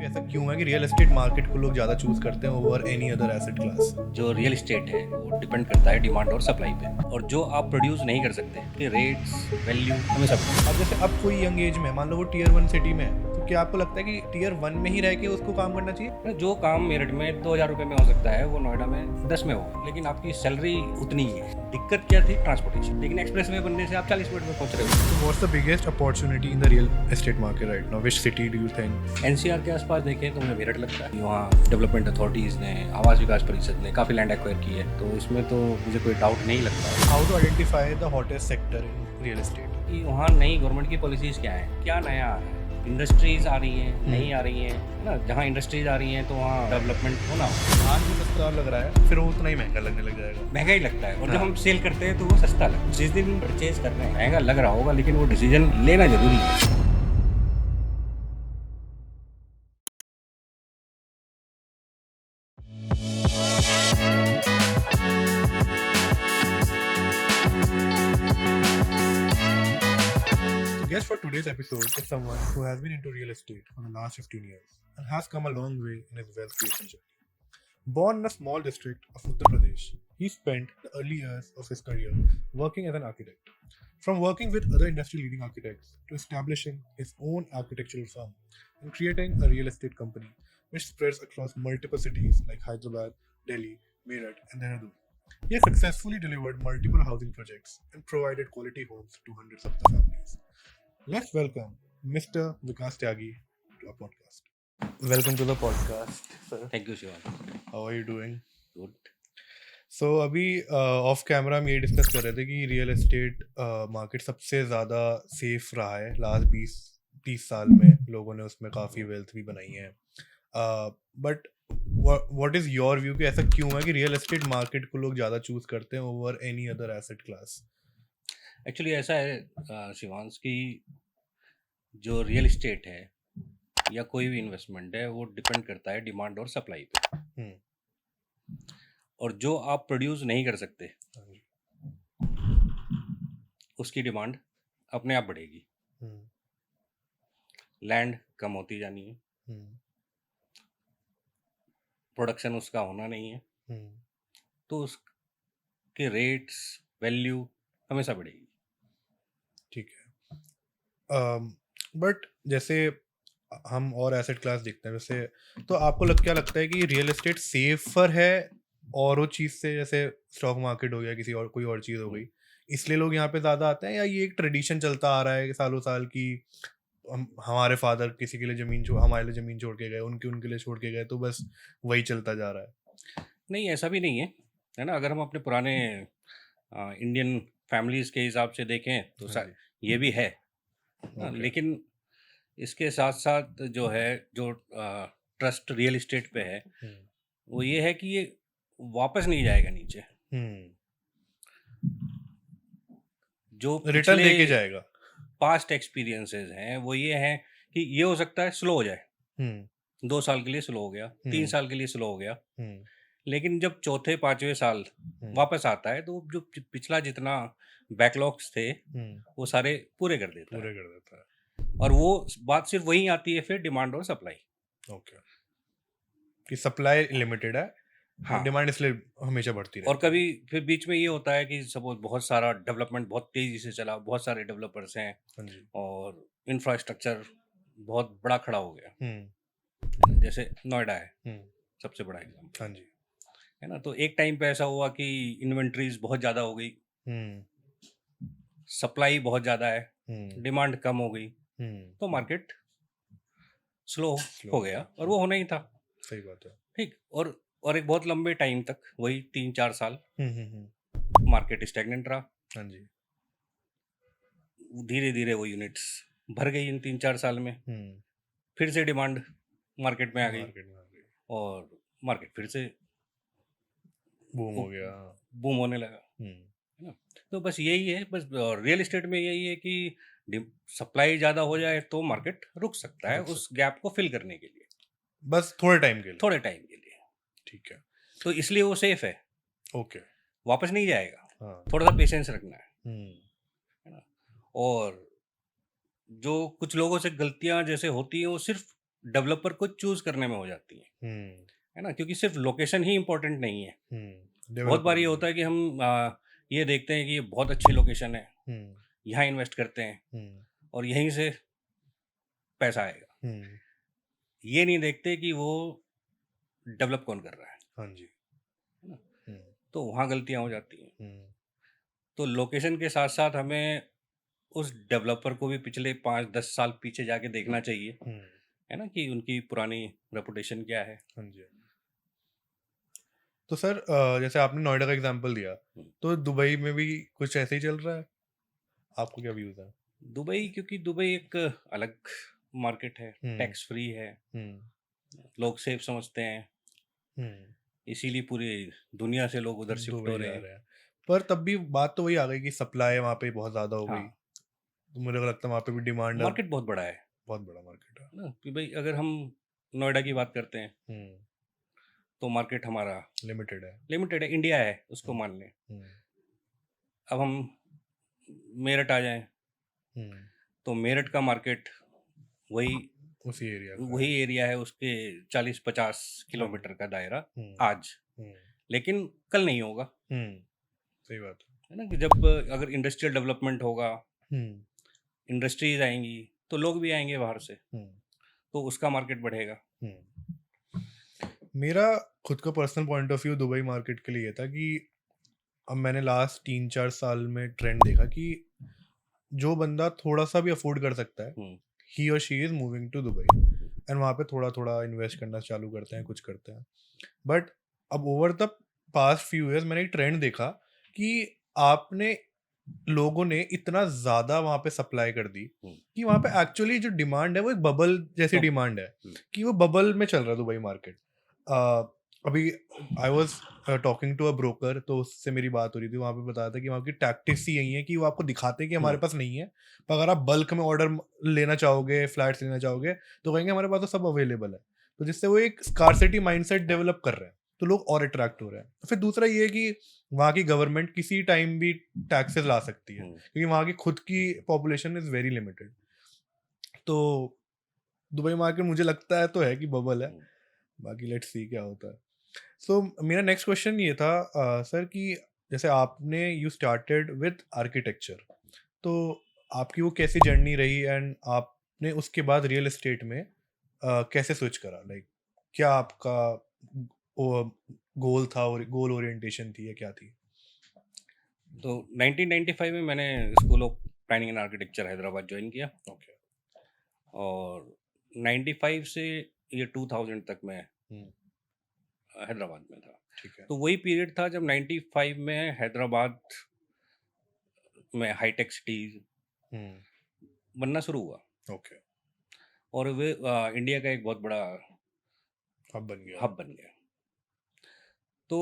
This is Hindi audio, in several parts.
ऐसा क्यों है कि रियल एस्टेट मार्केट को लोग ज़्यादा चूज करते हैं over any other asset class? जो रियल एस्टेट है वो डिपेंड करता है डिमांड और सप्लाई पे, और जो आप प्रोड्यूस नहीं कर सकते कि रेट्स वैल्यू हमेशा बढ़ेगी। अब जैसे अब कोई यंग एज में मान लो वो टीयर 1 सिटी में है, तो क्या आपको लगता है कि टीयर 1 में ही रह के उसको काम करना चाहिए? जो काम मेरठ में 2000 रुपये में हो सकता है वो नोएडा में 10 में हो, लेकिन आपकी सैलरी उतनी ही है। दिक्कत क्या थी? ट्रांसपोर्टेशन। लेकिन एक्सप्रेस वे बनने से आप 40 मिनट में पहुंच रहे हो। So what's the biggest opportunity in the real estate market right now? Which city do you think? NCR के आसपास देखें तो मुझे मेरठ लगता है। वहाँ डेवलपमेंट अथॉरिटीज़ ने, आवास विकास परिषद ने काफ़ी लैंड एक्वायर की है, तो इसमें तो मुझे कोई डाउट नहीं लगता How to identify the hottest sector in real estate? कि वहाँ नई गवर्नमेंट की पॉलिसीज़ क्या हैं, क्या नया आ रहा है। इंडस्ट्रीज आ रही हैं, नहीं आ रही हैं ना। जहाँ इंडस्ट्रीज आ रही हैं तो वहाँ डेवलपमेंट होना होगा। आज भी सस्ता लग रहा है, फिर वो उतना ही महंगा लगने लग जाएगा। महंगा ही लगता है, और जब हम सेल करते हैं तो वो सस्ता लगता है। जिस दिन परचेज कर रहे हैं महंगा लग रहा होगा, लेकिन वो डिसीजन लेना जरूरी है। So guest for today's episode is someone who has been into real estate for the last 15 years and has come a long way in his wealth creation journey. Born in a small district of Uttar Pradesh, he spent the early years of his career working as an architect. From working with other industry-leading architects to establishing his own architectural firm and creating a real estate company which spreads across multiple cities like Hyderabad, Delhi, Meerut, and Dehradun. He has successfully delivered multiple housing projects and provided quality homes to hundreds of the families. Let's welcome Mr. Vikas Tyagi to our podcast. Welcome to the podcast, sir. Thank you Shivan. How are you doing? Good. So अभी ऑफ कैमरा हम ये डिस्कस कर रहे थे कि रियल एस्टेट मार्केट सबसे ज़्यादा सेफ रहा है लास्ट 20-30 साल में। लोगों ने उसमें काफ़ी वेल्थ भी बनाई है, but what is your view कि ऐसा क्यों है कि रियल एस्टेट मार्केट को लोग ज़्यादा चूज करते हैं over any other asset class? Actually ऐसा है शिवांश की जो रियल एस्टेट है या कोई भी इन्वेस्टमेंट है वो डिपेंड करता है डिमांड और सप्लाई पे, हम्म, और जो आप प्रोड्यूस नहीं कर सकते हाँ जी, उसकी डिमांड अपने आप बढ़ेगी। हम्म, लैंड कम होती जानी है, हम्म, प्रोडक्शन उसका होना नहीं है, हम्म, तो उसके रेट्स वैल्यू हमेशा बढ़ेगी। ठीक है। बट जैसे हम और एसेट क्लास देखते हैं वैसे, तो आपको क्या लगता है कि रियल एस्टेट सेफर है और वो चीज़ से, जैसे स्टॉक मार्केट हो गया, किसी और कोई और चीज़ हो गई, इसलिए लोग यहाँ पे ज़्यादा आते हैं, या ये एक ट्रेडिशन चलता आ रहा है कि सालों साल की हमारे फादर किसी के लिए हमारे लिए ज़मीन छोड़ के गए, उनके लिए छोड़ के गए, तो बस वही चलता जा रहा है? नहीं, ऐसा भी नहीं है ना। अगर हम अपने पुराने इंडियन फैमिलीज के हिसाब से देखें तो हाँ जी, ये भी है ना, ओके, लेकिन इसके साथ साथ जो है, जो ट्रस्ट रियल एस्टेट पे है, वो ये है कि ये वापस नहीं जाएगा नीचे। जो रिटर्न लेके जाएगा। पास्ट एक्सपीरियंसेस हैं वो ये हैं कि ये हो सकता है स्लो हो जाए, 2 साल के लिए स्लो हो गया, 3 साल के लिए स्लो हो गया, लेकिन जब चौथे 5वें साल वापस आता है तो जो पिछला जितना बैकलॉग्स थे वो सारे पूरे कर देता है। और वो बात सिर्फ वही आती है फिर डिमांड और सप्लाई। ओके, कि सप्लाई लिमिटेड है, हाँ, डिमांड इसलिए हमेशा बढ़ती रहती और कभी फिर बीच में ये होता है कि सपोज बहुत सारा डेवलपमेंट बहुत तेजी से चला, बहुत सारे डेवलपर्स हैं हाँ जी, और इंफ्रास्ट्रक्चर बहुत बड़ा खड़ा हो गया, जैसे नोएडा है सबसे बड़ा एग्जाम्पल, हाँ जी, है ना। तो एक टाइम पे ऐसा हुआ कि इन्वेंट्रीज बहुत ज़्यादा हो गई, सप्लाई बहुत ज़्यादा है, डिमांड कम हो गई, तो मार्केट स्लो हो गया, और वो होना ही था। सही बात है। ठीक, और एक बहुत लंबे टाइम तक, वही 3-4 साल मार्केट स्टैग्नेंट रहा। हाँ जी, धीरे धीरे वो यूनिट्स भर गई इन 3-4 साल में, फिर से डिमांड मार्केट में आ गई, और मार्केट फिर से बूम हो गया, बूम होने लगा, है ना। तो बस यही है, बस रियल एस्टेट में यही है कि सप्लाई ज़्यादा हो जाए तो मार्केट रुक सकता है उस गैप को फिल करने के लिए, बस थोड़े टाइम के लिए। ठीक है, तो इसलिए वो सेफ है। ओके, वापस नहीं जाएगा, हाँ, थोड़ा सा पेशेंस रखना है ना। और जो कुछ लोगों से गलतियां जैसे होती हैं वो सिर्फ डेवलपर को चूज करने में हो जाती है ना, क्योंकि सिर्फ लोकेशन ही इम्पोर्टेंट नहीं है। बहुत बार ये होता है कि हम ये देखते हैं कि ये बहुत अच्छी लोकेशन है, यहाँ इन्वेस्ट करते हैं और यहीं से पैसा आएगा। ये नहीं देखते कि वो डेवलप कौन कर रहा है। हाँ जी। है ना? तो वहाँ गलतियाँ हो जाती हैं। तो लोकेशन के साथ साथ हमें उस डेवलपर को भी पिछले 5-10 साल पीछे जाके देखना चाहिए, है ना, कि उनकी पुरानी रेपुटेशन क्या है। हाँ जी। तो सर जैसे आपने नोएडा का एग्जांपल दिया, तो दुबई में भी कुछ ऐसे ही चल रहा है? आपको क्या व्यूज है? दुबई, क्योंकि दुबई एक अलग मार्केट है, टैक्स फ्री है, लोग सेफ समझते हैं, इसीलिए पूरी दुनिया से लोग उधर शिफ्ट हो दुबई रहे जा हैं। रहे हैं। पर तब भी बात तो वही आ गई कि सप्लाई वहाँ पे बहुत ज़्यादा हो गई। हाँ, तो मुझे लगता है वहाँ पे भी डिमांड मार्केट बहुत बड़ा है बहुत बड़ा मार्केट है। ना, कि भाई अगर हम नोएडा की बात करते हैं तो मार्केट हमारा लिमिटेड है। लिमिटेड है, इंडिया है उसको मान लें। अब हम मेरठ आ जाएं तो मेरठ का मार्केट वही उसी एरिया का वही एरिया है, उसके 40-50 किलोमीटर का दायरा आज, लेकिन कल नहीं होगा। सही बात है ना, कि जब अगर इंडस्ट्रियल डेवलपमेंट होगा, इंडस्ट्रीज आएंगी तो लोग भी आएंगे बाहर से, तो उसका मार्केट बढ़ेगा। मेरा खुद का personal point of view Dubai market के लिए ये था कि अब मैंने लास्ट 3-4 साल में ट्रेंड देखा कि जो बंदा थोड़ा सा भी अफोर्ड कर सकता है, ही और she is moving to Dubai and वहाँ पे थोड़ा थोड़ा इन्वेस्ट करना चालू करते हैं, कुछ करते हैं। बट अब over the past few years मैंने एक ट्रेंड देखा कि आपने लोगों ने इतना ज्यादा वहाँ पे सप्लाई कर दी कि वहाँ पे एक्चुअली जो डिमांड है वो एक बबल जैसी डिमांड है, कि वो बबल में चल रहा है दुबई मार्केट। अभी I was talking to a broker, तो उससे मेरी बात हो रही थी, वहाँ पे बताया था कि वहाँ की टैक्टिक्स ही यही है कि वो आपको दिखाते हैं कि हमारे पास नहीं है, पर अगर आप बल्क में ऑर्डर लेना चाहोगे, फ्लैट्स लेना चाहोगे, तो कहेंगे हमारे पास तो सब अवेलेबल है। तो जिससे वो एक स्कार्सिटी माइंडसेट डेवलप कर रहे हैं, तो लोग और अट्रैक्ट हो रहे हैं। फिर दूसरा ये है कि वहाँ की गवर्नमेंट किसी टाइम भी टैक्सेस ला सकती है, क्योंकि वहाँ की खुद की पॉपुलेशन इज वेरी लिमिटेड। तो दुबई मार्केट मुझे लगता है तो है कि बबल है, बाकी लेट्स सी क्या होता है। सो मेरा नेक्स्ट क्वेश्चन ये था सर कि जैसे आपने यू स्टार्टेड विद आर्किटेक्चर, तो आपकी वो कैसी जर्नी रही एंड आपने उसके बाद रियल एस्टेट में कैसे स्विच करा? लाइक क्या आपका गोल था और गोल ओरिएंटेशन थी या क्या थी? तो 1995 में मैंने school of planning and architecture Hyderabad join किया। ओके। और 95 से ये 2000 तक मैं हैदराबाद में था। ठीक है। तो वही पीरियड था जब 95 में हैदराबाद में हाईटेक सिटी बनना शुरू हुआ, ओके। और वे इंडिया का एक बहुत बड़ा अब बन गया। हब बन गया। तो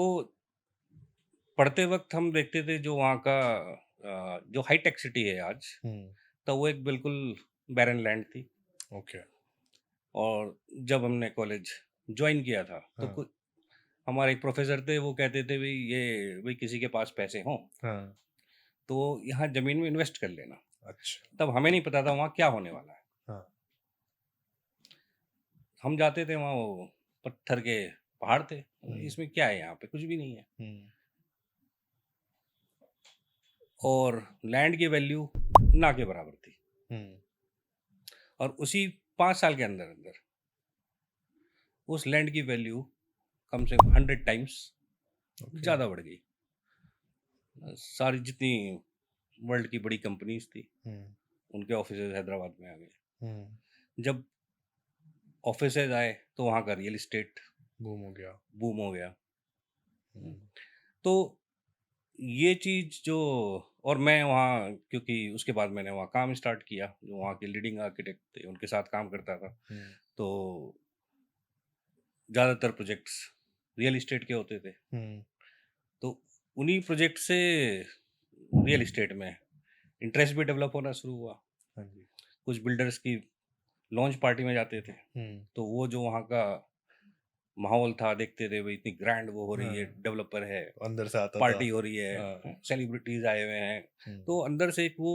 पढ़ते वक्त हम देखते थे जो वहाँ का जो हाईटेक सिटी है आज, तो वो एक बिल्कुल बैरन लैंड थी। ओके। और जब हमने कॉलेज ज्वाइन किया था तो कुछ हमारे एक प्रोफेसर थे, वो कहते थे भाई किसी के पास पैसे हों तो यहाँ ज़मीन में इन्वेस्ट कर लेना। अच्छा। तब हमें नहीं पता था वहाँ क्या होने वाला है। हम जाते थे वहाँ, वो पत्थर के पहाड़ थे, इसमें क्या है, यहाँ पे कुछ भी नहीं है। और लैंड की वैल्यू ना के बराबर थी। और उसी 5 साल के अंदर अंदर उस लैंड की वैल्यू कम से कम 100 टाइम्स ज़्यादा बढ़ गई। सारी जितनी वर्ल्ड की बड़ी कंपनीज थी उनके ऑफिसेज हैदराबाद में आ गए। जब ऑफिसेज आए तो वहाँ का रियल एस्टेट बूम हो गया। तो ये चीज़ जो, और मैं वहाँ, क्योंकि उसके बाद मैंने वहाँ काम स्टार्ट किया, जो वहाँ के लीडिंग आर्किटेक्ट थे उनके साथ काम करता था। तो ज़्यादातर प्रोजेक्ट्स रियल एस्टेट के होते थे। तो उन्हीं प्रोजेक्ट से रियल एस्टेट में इंटरेस्ट भी डेवलप होना शुरू हुआ। कुछ बिल्डर्स की लॉन्च पार्टी में जाते थे, तो वो जो वहाँ का माहौल था देखते थे, भाई इतनी ग्रैंड वो हो रही है, डेवलपर है, अंदर से आता पार्टी था। हो रही है, सेलिब्रिटीज आए हुए हैं, तो अंदर से एक वो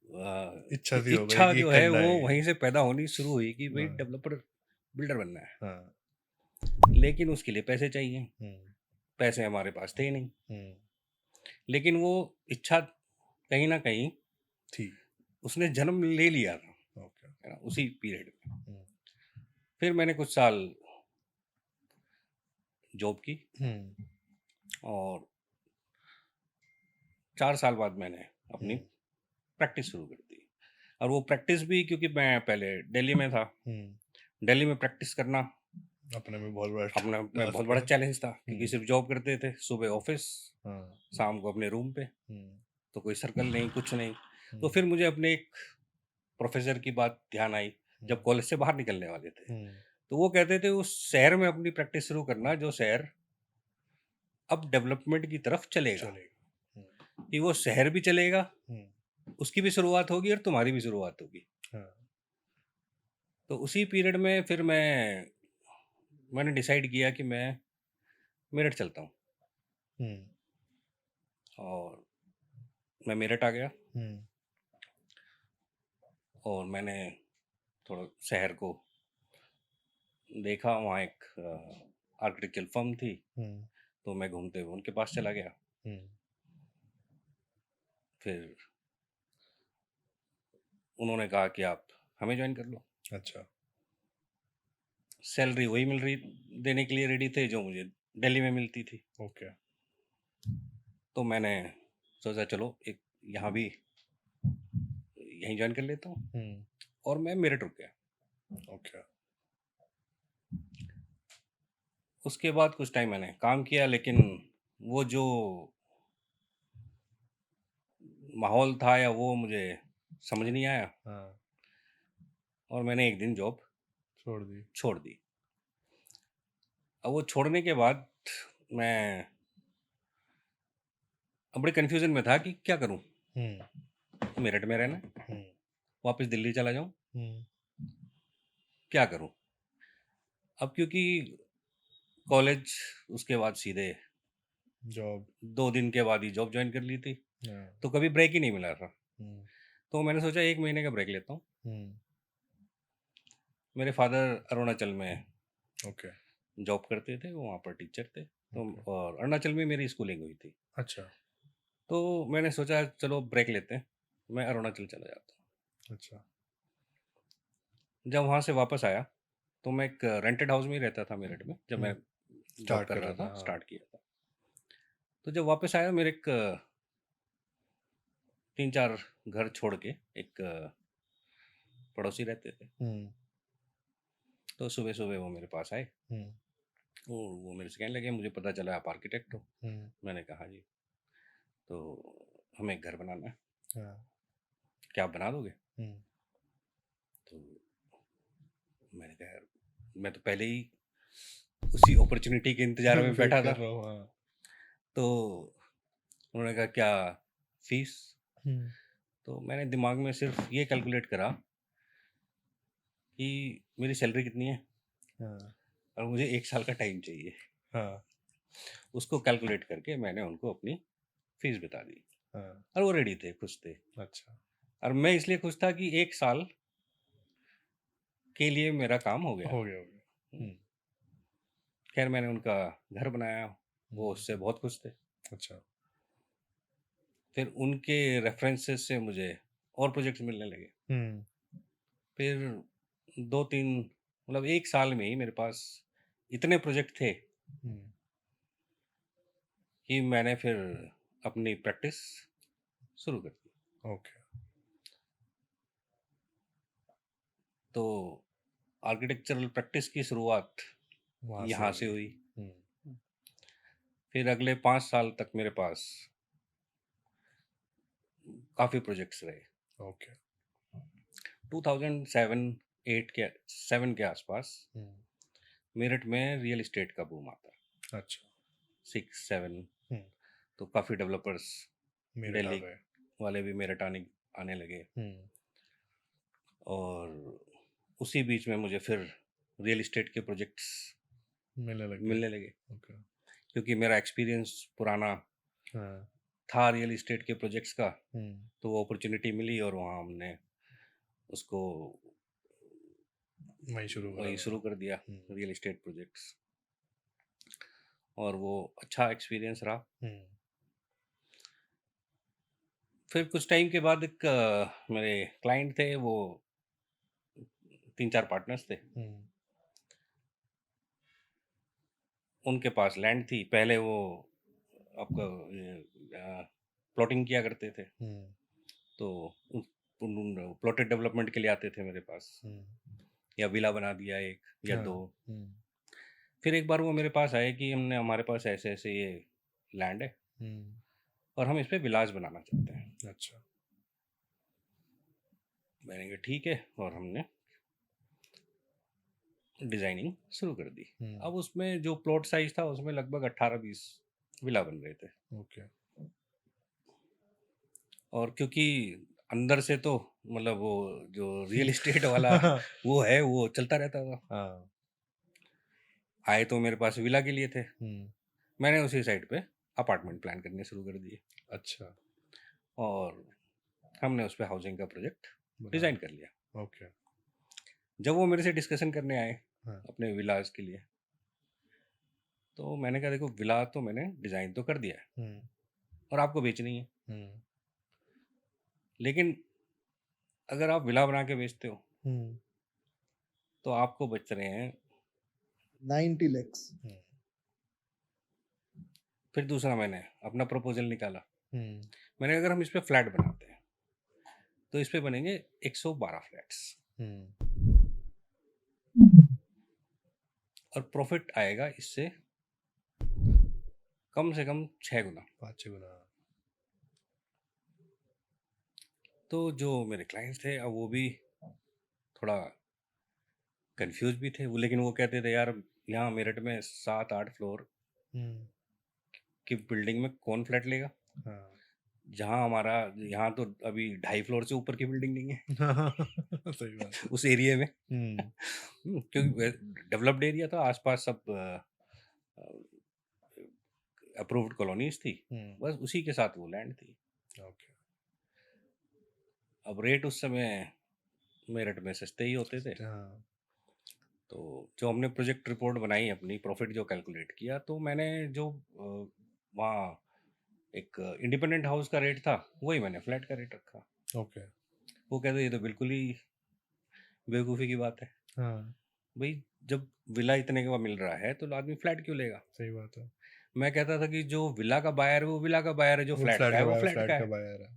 इच्छा सी हो गई इच्छा कि जो है करना वो है ये। वहीं से पैदा होनी शुरू हुई कि भाई हाँ। डेवलपर बिल्डर बनना है, हाँ। लेकिन उसके लिए पैसे चाहिए, पैसे हमारे पास थे ही नहीं। लेकिन वो इच्छा कहीं ना कहीं थी। उसने जन्म ले लिया था, ओके। है ना, उसी पीरियड में। फिर मैंने कुछ साल जॉब की और 4 साल बाद मैंने अपनी प्रैक्टिस शुरू कर दी। और वो प्रैक्टिस भी क्योंकि मैं पहले दिल्ली में था, दिल्ली में प्रैक्टिस करना अपने में बहुत बड़ा अपना में टास्क बहुत बड़ा है। चैलेंज था, क्योंकि सिर्फ जॉब करते थे, सुबह ऑफिस, हाँ। शाम को अपने रूम पे, तो कोई सर्कल नहीं, कुछ नहीं। तो हम्म। फिर मुझे अपने एक प्रोफेसर की बात ध्यान आई, जब कॉलेज से बाहर निकलने वाले थे, तो वो कहते थे उस शहर में अपनी प्रैक्टिस शुरू करना जो शहर अब डेवलपमेंट की तरफ चलेगा, चलेगा। कि वो शहर भी चलेगा, उसकी भी शुरुआत होगी और तुम्हारी भी शुरुआत होगी। हाँ। तो उसी पीरियड में फिर मैंने डिसाइड किया कि मैं मेरठ चलता हूँ, और मैं मेरठ आ गया और मैंने थोड़ा शहर को देखा। वहाँ एक आर्किटेक्चरल फर्म थी, तो मैं घूमते हुए उनके पास चला गया। फिर उन्होंने कहा कि आप हमें ज्वाइन कर लो। अच्छा। सैलरी वही मिल रही देने के लिए रेडी थे जो मुझे दिल्ली में मिलती थी। ओके। तो मैंने सोचा चलो एक यहाँ भी यहीं ज्वाइन कर लेता हूँ, और मैं मेरठ रुक गया। ओके। उसके बाद कुछ टाइम मैंने काम किया, लेकिन वो जो माहौल था या वो मुझे समझ नहीं आया, हाँ। और मैंने एक दिन जॉब छोड़ दी। अब वो छोड़ने के बाद मैं अब बड़े कन्फ्यूजन में था कि क्या करूं। मेरठ में रहना, वापस दिल्ली चला जाऊं, क्या करूं। अब क्योंकि कॉलेज उसके बाद सीधे जॉब। 2 दिन के बाद ही जॉब ज्वाइन कर ली थी, तो कभी ब्रेक ही नहीं मिला था। तो मैंने सोचा 1 महीने का ब्रेक लेता हूँ। मेरे फादर अरुणाचल में ओके। जॉब करते थे, वो वहाँ पर टीचर थे, तो और अरुणाचल में मेरी स्कूलिंग हुई थी। अच्छा। तो मैंने सोचा चलो ब्रेक लेते हैं, मैं अरुणाचल चला जाता हूँ। अच्छा। जब वहाँ से वापस आया तो मैं एक रेंटेड हाउस में ही रहता था मेरठ में, जब मैं जॉब स्टार्ट कर कर रहा रहा था, था, हाँ। स्टार्ट किया था। तो जब वापस आया, मेरे एक 3-4 घर छोड़ के एक पड़ोसी रहते थे, तो सुबह सुबह वो मेरे पास आए और वो मेरे से कहने लगे मुझे पता चला आप आर्किटेक्ट हो। मैंने कहा जी, तो हमें एक घर बनाना है, हाँ। क्या आप बना दोगे। तो मैंने कहा यार, मैं तो पहले ही उसी अपॉर्चुनिटी के इंतजार में बैठा था। हाँ। तो उन्होंने कहा क्या फीस। तो मैंने दिमाग में सिर्फ ये कैलकुलेट करा कि मेरी सैलरी कितनी है, हाँ। और मुझे 1 साल का टाइम चाहिए। हाँ। उसको कैलकुलेट करके मैंने उनको अपनी फीस बता दी, हाँ। और वो रेडी थे, खुश थे। अच्छा। और मैं इसलिए खुश था कि 1 साल के लिए मेरा काम हो गया। हो गया। खैर मैंने उनका घर बनाया, वो उससे बहुत खुश थे। अच्छा। फिर उनके रेफरेंसेस से मुझे और प्रोजेक्ट्स मिलने लगे। फिर 2-3 मतलब 1 साल में ही मेरे पास इतने प्रोजेक्ट थे कि मैंने फिर अपनी प्रैक्टिस शुरू कर दी। ओके। तो आर्किटेक्चरल प्रैक्टिस की शुरुआत यहाँ से हुई। फिर अगले 5 साल तक मेरे पास काफ़ी प्रोजेक्ट्स रहे। ओके। 2007-8 के 7 के आसपास मेरठ में रियल एस्टेट का बूम आता। अच्छा। 6-7 तो काफ़ी डेवलपर्स मेरठ आ दिल्ली गए। वाले भी मेरठ आने लगे। और उसी बीच में मुझे फिर रियल एस्टेट के प्रोजेक्ट्स मिलने लगे। मिलने लगे, ओके। क्योंकि मेरा एक्सपीरियंस पुराना हाँ। था रियल एस्टेट के प्रोजेक्ट्स का, तो वो अपॉर्चुनिटी मिली और वहाँ हमने उसको वही शुरू कर दिया, रियल एस्टेट प्रोजेक्ट्स, और वो अच्छा एक्सपीरियंस रहा। फिर कुछ टाइम के बाद एक मेरे क्लाइंट थे, वो 3-4 पार्टनर्स थे। उनके पास लैंड थी, पहले वो आपका प्लॉटिंग किया करते थे, तो प्लॉटेड डेवलपमेंट के लिए आते थे मेरे पास, या विला बना दिया एक या दो। फिर एक बार वो मेरे पास आए कि हमारे पास ऐसे ऐसे ये लैंड है और हम इस पे विलास बनाना चाहते हैं। अच्छा। मैंने कहा ठीक है, और हमने डिजाइनिंग शुरू कर दी। अब उसमें जो प्लॉट साइज था उसमें लगभग 18-20 विला बन रहे थे। ओके। और क्योंकि अंदर से तो मतलब वो जो रियल एस्टेट वाला वो है, वो चलता रहता था। हाँ। आए तो मेरे पास विला के लिए थे, मैंने उसी साइड पे अपार्टमेंट प्लान करने शुरू कर दिए, अच्छा। और हमने उस पे हाउसिंग का प्रोजेक्ट बना डिजाइन कर लिया। ओके। जब वो मेरे से डिस्कशन करने आए हाँ। अपने विलास के लिए, तो मैंने कहा देखो, विला तो मैंने डिजाइन तो कर दिया है और आपको बेचनी है, लेकिन अगर आप विला बना के बेचते हो तो आपको बच रहे हैं 90 lakhs। फिर दूसरा मैंने अपना प्रपोजल निकाला। मैंने कहा, अगर हम इस पे फ्लैट बनाते हैं तो इस पे बनेंगे 112 फ्लैट्स और प्रॉफिट आएगा इससे कम से कम 6 गुना। 5-6 गुना। तो जो मेरे क्लाइंट्स थे, अब वो भी थोड़ा कंफ्यूज भी थे, लेकिन वो कहते थे यार, यहाँ मेरठ में 7-8 फ्लोर की बिल्डिंग में कौन फ्लैट लेगा, हाँ। जहाँ हमारा यहाँ तो अभी 2.5 फ्लोर से ऊपर की बिल्डिंग नहीं है सही बात। उस एरिया में। क्योंकि डेवलप्ड एरिया था, आसपास सब अप्रूव्ड कॉलोनीज थी, बस उसी के साथ वो लैंड थी। ओके। अब रेट उस समय मेरठ में सस्ते ही होते थे, हाँ। तो जो हमने प्रोजेक्ट रिपोर्ट बनाई अपनी, प्रॉफिट जो कैलकुलेट किया, तो मैंने जो वहाँ एक इंडिपेंडेंट हाउस का रेट था, वही मैंने फ्लैट का रेट रखा। ओके। वो कहते ये तो बिल्कुल ही बेवकूफ़ी की बात है, हाँ। भाई जब विला इतने का मिल रहा है तो आदमी फ्लैट क्यों लेगा। सही बात है। मैं कहता था कि जो विला का बायर है वो विला का बायर है, जो वो फ्लैट का है वो फ्लैट फ्लैट का का है बायर है।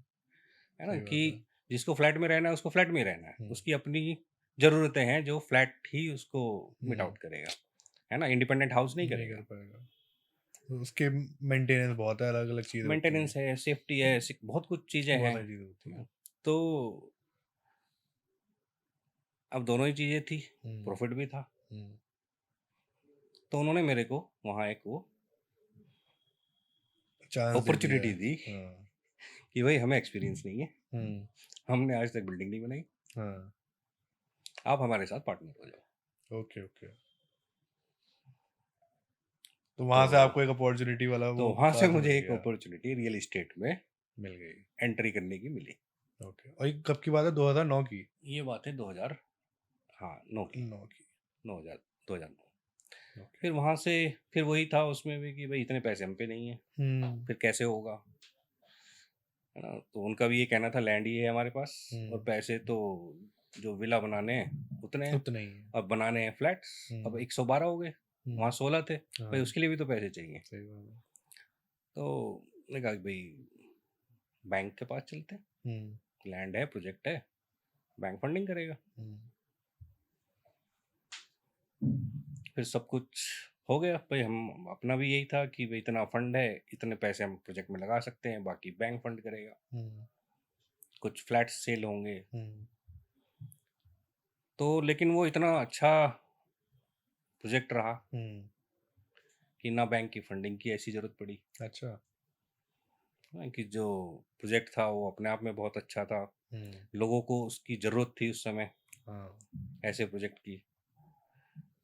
है ना, सही कि बात है। जिसको फ्लैट में रहना है उसको फ्लैट में ही रहना है, उसकी अपनी ज़रूरतें हैं जो फ्लैट ही उसको मिट आउट करेगा, है ना, इंडिपेंडेंट हाउस नहीं नहीं करेगा। कर पाएगा। तो उसके मेंटेनेंस बहुत है, अलग अलग चीजें होती मेंटेनेंस है, सेफ्टी है, बहुत कुछ चीज़ें बहुत हैं। सारी चीजें होती हैं। तो अब दोनों ही चीज़ें थी, हम्म। प्रॉफिट भी था, हम्म। तो उन्होंने मेरे को वहाँ एक वो चांस दे दिया अपॉर्चुनिटी है। दी हाँ। कि भाई हमें एक्सपीरियंस नहीं है, हम्म। हमने आज तक बिल्डिंग नहीं बनाई, हाँ। आप हमारे साथ पार्टनर हो जाओ। Okay okay. तो वहां से तो आपको एक अपॉर्चुनिटी वाला तो वो वहाँ से पास मिल मुझे एक गया। अपॉर्चुनिटी रियल एस्टेट में मिल गई। एंट्री करने की मिली। ओके। और ये कब की बात है? 2009 की? ये बात है 2000, हाँ 9 की, 9 की। 2009। ओके। फिर वहाँ से फिर वही था उसमें भी कि भाई इतने पैसे हम पे नहीं है, फिर कैसे होगा, है ना। तो उनका भी ये कहना था लैंड ही है हमारे पास और पैसे तो जो विला बनाने हैं उतने हैं, उतना ही है। अब बनाने हैं फ्लैट्स, अब 112 हो गए, वहाँ 16 थे, भाई हाँ। उसके लिए भी तो पैसे चाहिए। सही बात है। तो मैंने कहा कि भाई बैंक के पास चलते हैं, लैंड है, प्रोजेक्ट है, बैंक फंडिंग करेगा। फिर सब कुछ हो गया भाई, हम अपना भी यही था कि भाई इतना फंड है, इतने पैसे हम प्रोजेक्ट में लगा सकते हैं, बाकी बैंक फंड करेगा, कुछ फ्लैट्स सेल होंगे। तो लेकिन वो इतना अच्छा प्रोजेक्ट रहा कि ना बैंक की फंडिंग की ऐसी ज़रूरत पड़ी। अच्छा। हाँ, कि जो प्रोजेक्ट था वो अपने आप में बहुत अच्छा था, लोगों को उसकी ज़रूरत थी उस समय हाँ। ऐसे प्रोजेक्ट की।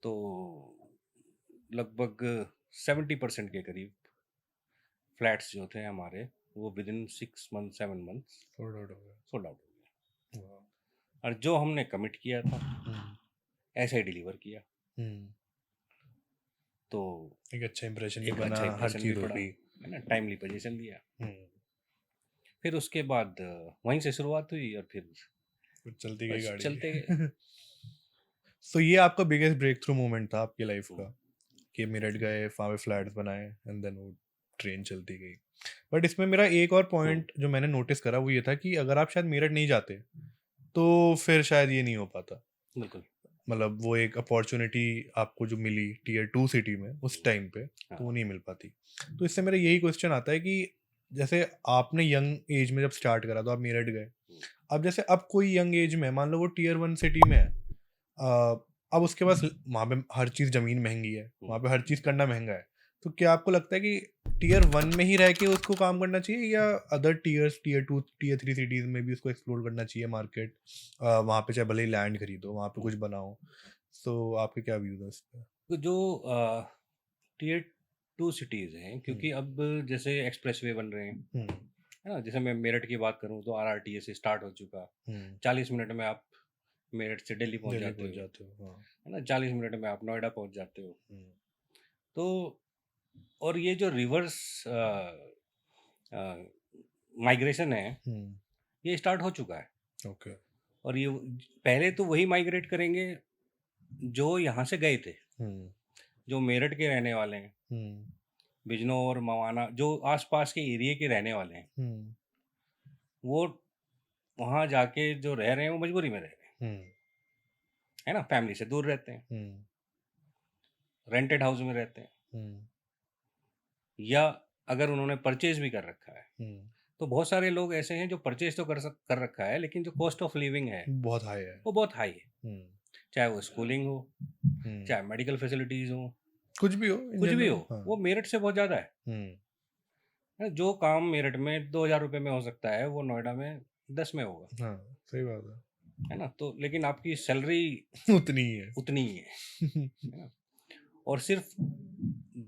तो लगभग 70% के करीब फ्लैट्स जो थे हमारे वो with in 6 month 7 month sold out हो गया। सोल्ड आउट हो गया। वाह। और जो हमने कमिट किया था हम्म, ऐसे ही डिलीवर किया, हम्म, तो एक अच्छा इंप्रेशन भी एक बना, अच्छा हर इंप्रेशन भी चीज हो पड़ा, गई। है ना, टाइमली पोजीशन दिया। हम्म, फिर उसके बाद वहीं से शुरुआत हुई और फिर फिर चलती गई बस गाड़ी। चलते गए। सो ये आपका बिगेस्ट ब्रेक थ्रू मोमेंट था आपकी लाइफ का, हम्म, कि मेरठ गए, वहाँ पे फ्लैट्स बनाए, एंड देन वो ट्रेन चलती गई। बट इसमें मेरा एक और पॉइंट जो मैंने नोटिस करा वो ये था कि अगर आप शायद मेरठ नहीं जाते तो फिर शायद ये नहीं हो पाता। बिल्कुल। मतलब वो एक अपॉर्चुनिटी आपको जो मिली टियर 2 सिटी में उस टाइम पे, तो वो हाँ, नहीं मिल पाती। तो इससे मेरा यही क्वेश्चन आता है कि जैसे आपने यंग एज में जब स्टार्ट करा तो आप मेरठ गए, अब जैसे अब कोई यंग एज में मान लो वो टियर 1 सिटी में है, अब उसके पास वहाँ पे हर चीज़ ज़मीन महंगी है, वहाँ पे हर चीज़ करना महंगा है, तो क्या आपको लगता है कि टियर 1 में ही रह के उसको काम करना चाहिए या other tiers tier 2 tier 3 cities में भी उसको एक्सप्लोर करना चाहिए मार्केट, वहाँ पे चाहे भले ही लैंड खरीदो, वहाँ पे कुछ बनाओ? सो आपके क्या व्यूज़ हैं इस पे? तो जो टियर 2 सिटीज़ हैं, क्योंकि अब जैसे एक्सप्रेसवे बन रहे हैं, हम्म, है ना, जैसे मैं मेरठ की बात करूँ तो RRTS से स्टार्ट हो चुका, हम्म, 40 मिनट में आप मेरठ से दिल्ली पहुंच दिल्ली जाते पहुंच हो, जाते हो, हाँ। है ना, 40 मिनट में आप नोएडा पहुंच जाते हो। हम्म, तो और ये जो रिवर्स माइग्रेशन है हम्म, ये स्टार्ट हो चुका है, ओके। और ये पहले तो वही माइग्रेट करेंगे जो यहाँ से गए थे, हम्म, जो मेरठ के रहने वाले हैं, हम्म, बिजनौर मवाना जो आसपास के एरिया के रहने वाले हैं, हम्म, वो वहाँ जाके जो रह रहे हैं वो मजबूरी में रह रहे हैं, हम्म, है ना, फैमिली से दूर रहते हैं, हम्म, रेंटेड हाउस में रहते हैं, हम्म, या अगर उन्होंने परचेज भी कर रखा है, हम्म, तो बहुत सारे लोग ऐसे हैं जो परचेज तो कर रखा है, लेकिन जो कॉस्ट ऑफ लिविंग है बहुत हाई है। वो बहुत हाई है, हम्म, चाहे वो स्कूलिंग हो, हम्म, चाहे मेडिकल फैसिलिटीज हो, कुछ भी हो in कुछ भी general, हो, हाँ। वो मेरठ से बहुत ज़्यादा है। हम्म, जो काम मेरठ में 2000 रुपये में हो सकता है वो नोएडा में 10 में होगा, हाँ, सही बात है ना, तो लेकिन आपकी सैलरी है। उतनी ही है। उतनी ही है ना, और सिर्फ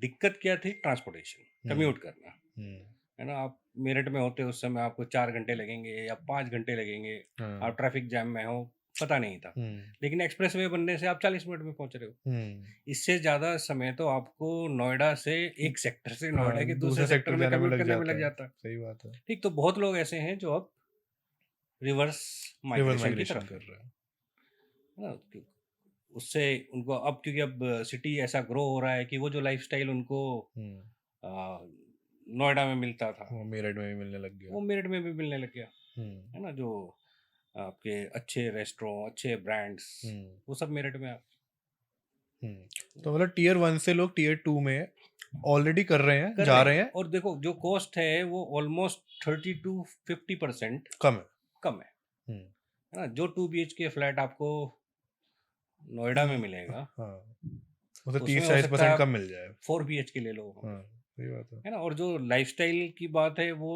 दिक्कत क्या थी, ट्रांसपोर्टेशन, कम्यूट करना, हम्म, है ना, आप मेरठ में होते उस समय आपको 4 घंटे लगेंगे या 5 घंटे लगेंगे, हाँ, आप ट्रैफिक जैम में हो, पता नहीं था, हम्म, लेकिन एक्सप्रेसवे बनने से आप 40 मिनट में पहुंच रहे हो। हम्म, इससे ज़्यादा समय तो आपको नोएडा से एक सेक्टर से हाँ, नोएडा के दूसरे दूसरे सेक्टर सेक्टर में जाने में कम्यूट लग करने में जाता लग है। जाता है। सही बात है। ठीक, तो बहुत लोग ऐसे हैं जो अब रिवर्स रिवर्स माइग्रेशन की माइग्रेशन तरफ कर है रहा है। ना, उससे उनको अब, क्योंकि अब सिटी ऐसा ग्रो हो रहा है कि वो जो लाइफस्टाइल उनको हम्म, आ, नोएडा में मिलता था वो मेरठ में भी मिलने लग गया। वो मेरठ में भी मिलने लग गया, हम्म, है ना, जो आपके अच्छे रेस्टोरेंट, अच्छे ब्रांड्स, हम्म, वो सब मेरठ में तो मतलब टियर 1 से लोग टियर 2 में ऑलरेडी कर रहे हैं, कर जा रहे रहे हैं, हैं। और देखो जो कॉस्ट है वो ऑलमोस्ट 30 to 50% कम है। कम हम्म, है ना, जो 2 BHK फ्लैट आपको नोएडा में मिलेगा हाँ, उसे उसमें हो 30-40% सकता है आप कम मिल जाए। 4 BHK ले लो, हाँ, सही बात है। है ना, और जो लाइफस्टाइल की बात है वो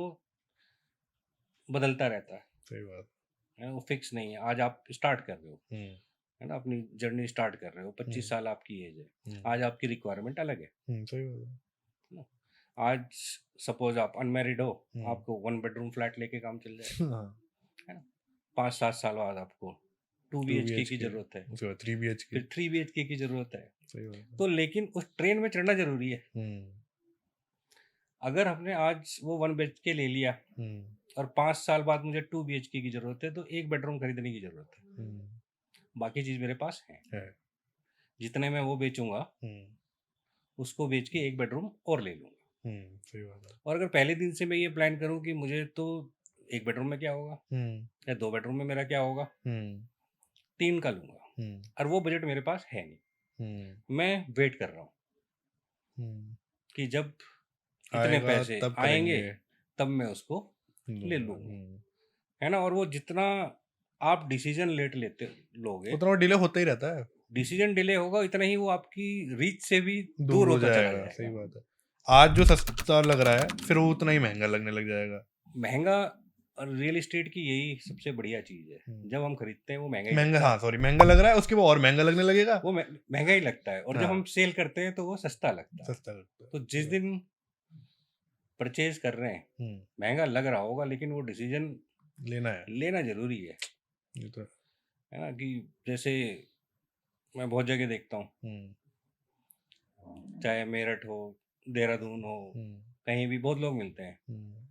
बदलता रहता सही बात। है ना, वो फिक्स नहीं है। आज आप स्टार्ट कर रहे हो, हम्म, है ना, अपनी जर्नी स्टार्ट कर रहे हो, 25 साल आपकी एज है, आज आपकी रिक्वायरमेंट अलग है सही बात है। ना। आज सपोज आप अनमैरिड हो, हम्म, आपको 1 बेडरूम फ्लैट लेके काम चल जाए, हाँ, है ना, 5-7 साल बाद आपको 2 BHK की 2 BHK, जरूरत है, उसके बाद 3 BHK। फिर 3 BHK की जरूरत है। सही बात है। तो लेकिन उस ट्रेन में चढ़ना जरूरी है। हम्म, अगर हमने आज वो 1 BHK ले लिया हम्म, और 5 साल बाद मुझे 2 BHK की जरूरत है, तो 1 बेडरूम खरीदने की जरूरत है, हम्म, बाकी चीज मेरे पास है, है। जितने में वो बेचूंगा हम्म, उसको बेच के 1 बेडरूम और ले लूंगा। सही बात है। और अगर पहले दिन से मैं ये प्लान करूं कि मुझे तो 1 बेडरूम में क्या होगा हम्म, या 2 बेडरूम में मेरा क्या होगा, हम्म, 3 का लूंगा, हम्म, और वो बजट मेरे पास है नहीं, हम्म, मैं वेट कर रहा हूँ कि जब इतने आएगा पैसे तब आएंगे करेंगे। तब मैं उसको ले लूंगा। लूंगा, है ना, और वो जितना आप डिसीजन लेट लेते लोगे, उतना डिले होता ही रहता है। डिसीजन डिले होगा, इतना ही वो आपकी रीच से भी दूर दूर हो होता चला जाएगा। सही जाएगा। बात है। आज जो सस्ता लग रहा है फिर वो उतना ही महंगा लगने लग जाएगा। महंगा, और रियल एस्टेट की यही सबसे बढ़िया चीज है, जब हम खरीदते हैं वो महंगा ही महंगा, लगता हाँ सॉरी, महंगा लग रहा है, उसके बाद और महंगा लगने लगेगा। है, वो महंगा ही लगता है, और जब हाँ। हम सेल करते हैं तो वो सस्ता लगता है। सस्ता लगता है। तो जिस दिन परचेज कर रहे हैं, हम्म, महंगा लग रहा होगा, लेकिन वो डिसीजन लेना है लेना जरूरी है ये तो। ना। कि जैसे मैं बहुत जगह देखता हूँ, हम्म, चाहे मेरठ हो, देहरादून हो, हम्म, कहीं भी बहुत लोग मिलते हैं हम्म,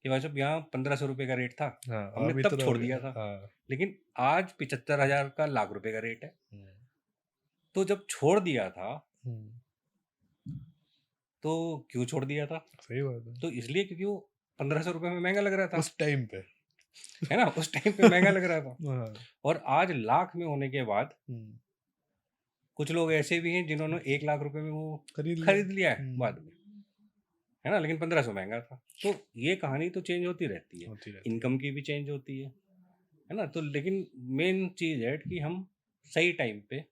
कि भाई साहब यहाँ 1500 रुपये का रेट था, हाँ हमने अब तब इतना हो छोड़ दिया गया, था, हाँ। लेकिन आज 75,000 का लाख रुपए का रेट है। हम्म, तो जब छोड़ दिया था, हम्म, तो क्यों छोड़ दिया था? सही बात है। तो इसलिए क्योंकि वो 1500 रुपये में महंगा लग रहा था, उस टाइम पे है ना, उस टाइम पे महंगा लग रहा था। हाँ। और आज लाख में होने के बाद हम्म, कुछ लोग ऐसे भी हैं जिन्होंने 1 लाख रुपए में वो खरीद खरीद लिया है हम्म, बाद में, है ना, लेकिन 1500 महंगा था। तो ये कहानी तो चेंज होती रहती है, होती रहती इनकम की भी चेंज होती है ना। तो लेकिन मेन चीज़ है कि हम सही टाइम पे है।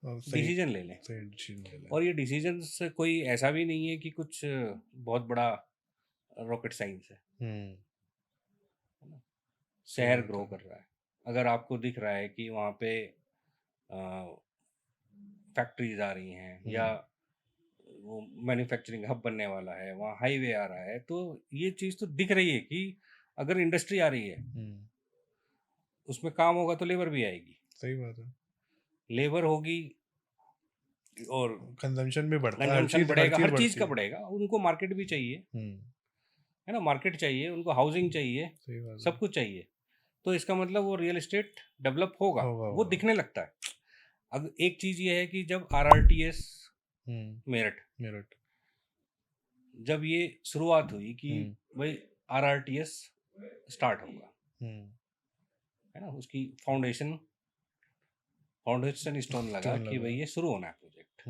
और सही डिसीजन ले लें। सही डिसीजन ले लें। और ये डिसीजन कोई ऐसा भी नहीं है कि कुछ बहुत बड़ा रॉकेट साइंस है हम्म, ना। शहर बात ग्रो है। कर रहा है, अगर आपको दिख रहा है कि वहाँ पे फैक्ट्रीज आ रही हैं या वो मैन्युफैक्चरिंग हब बनने वाला है, वहाँ हाईवे आ रहा है, तो ये चीज़ तो दिख रही है कि अगर इंडस्ट्री आ रही है, उसमें काम होगा तो लेबर भी आएगी, सही बात है। लेबर होगी और कंजम्पशन भी बढ़ता है, हर कंजम्पशन चीज बढ़ेगा, हर चीज़ बढ़ती का है। बढ़ेगा, उनको मार्केट भी चाहिए, है ना, मार्केट चाहिए उनको, हाउसिंग चाहिए, सही बात है। सब कुछ चाहिए। तो इसका मतलब वो रियल एस्टेट डेवलप होगा, होगा, वो होगा। दिखने लगता है। अब एक चीज़ ये है कि जब RRTS मेरठ, मेरठ जब ये शुरुआत हुई कि भाई RRTS स्टार्ट होगा, है ना, उसकी फाउंडेशन स्टोन लगा स्टोन कि लगा। भाई ये शुरू होना है प्रोजेक्ट।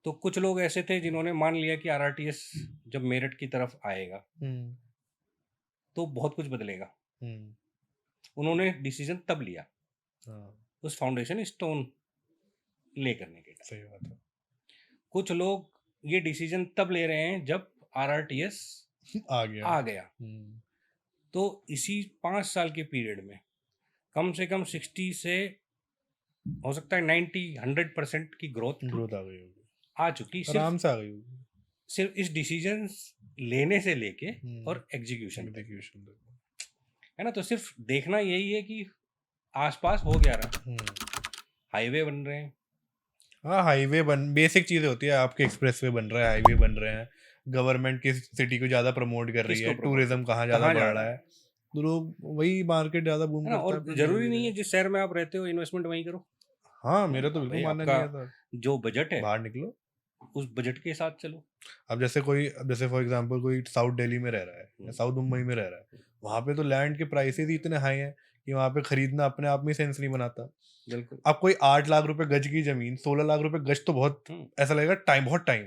तो कुछ लोग ऐसे थे जिन्होंने मान लिया कि RRTS जब मेरठ की तरफ आएगा तो बहुत कुछ बदलेगा। उन्होंने डिसीजन तब लिया उस फाउंडेशन स्टोन ले करने के टाइम। सही बात है। कुछ लोग ये डिसीजन तब ले रहे हैं जब RRTS आ आ गया। तो इसी 5 साल के पीरियड में कम से कम 60 से हो सकता है 90-100% की ग्रोथ ग्रोथ आ गई होगी, आ चुकी, आराम से आ गई होगी। सिर्फ इस डिसीजन लेने से लेके और एग्जीक्यूशन एग्जीक्यूशन है ना। तो सिर्फ देखना यही है कि आसपास हो गया रहा, हाईवे बन रहे हैं, हाँ हाईवे बेसिक चीजें होती है, आपके एक्सप्रेसवे बन रहा है, हाईवे बन रहे हैं, गवर्नमेंट किस सिटी को ज्यादा प्रमोट कर रही किसको है, promote टूरिज्म कहाँ ज्यादा कहाँ बढ़ जा रहा रहा है, तो लोग वही मार्केट ज्यादा बूम है ना। करता और है अपना जरूरी धीरे नहीं है धीरे। जिस शहर में आप रहते हो इन्वेस्टमेंट वहीं करो। हाँ मेरा तो बिल्कुल भाई मानना आपका नहीं है सर, जो बजट है बाहर निकलो। उस बजट के साथ चलो। अब जैसे फॉर एग्जांपल कोई साउथ दिल्ली में रह रहा है या साउथ मुंबई में रह रहा है, वहां पे तो लैंड के प्राइसेस ही इतने हाई हैं कि वहां पे खरीदना अपने आप में सेंस नहीं बनाता। बिल्कुल। अब कोई 8 लाख रुपए गज की जमीन, 16 लाख रुपए गज तो बहुत ऐसा लगेगा टाइम, बहुत टाइम,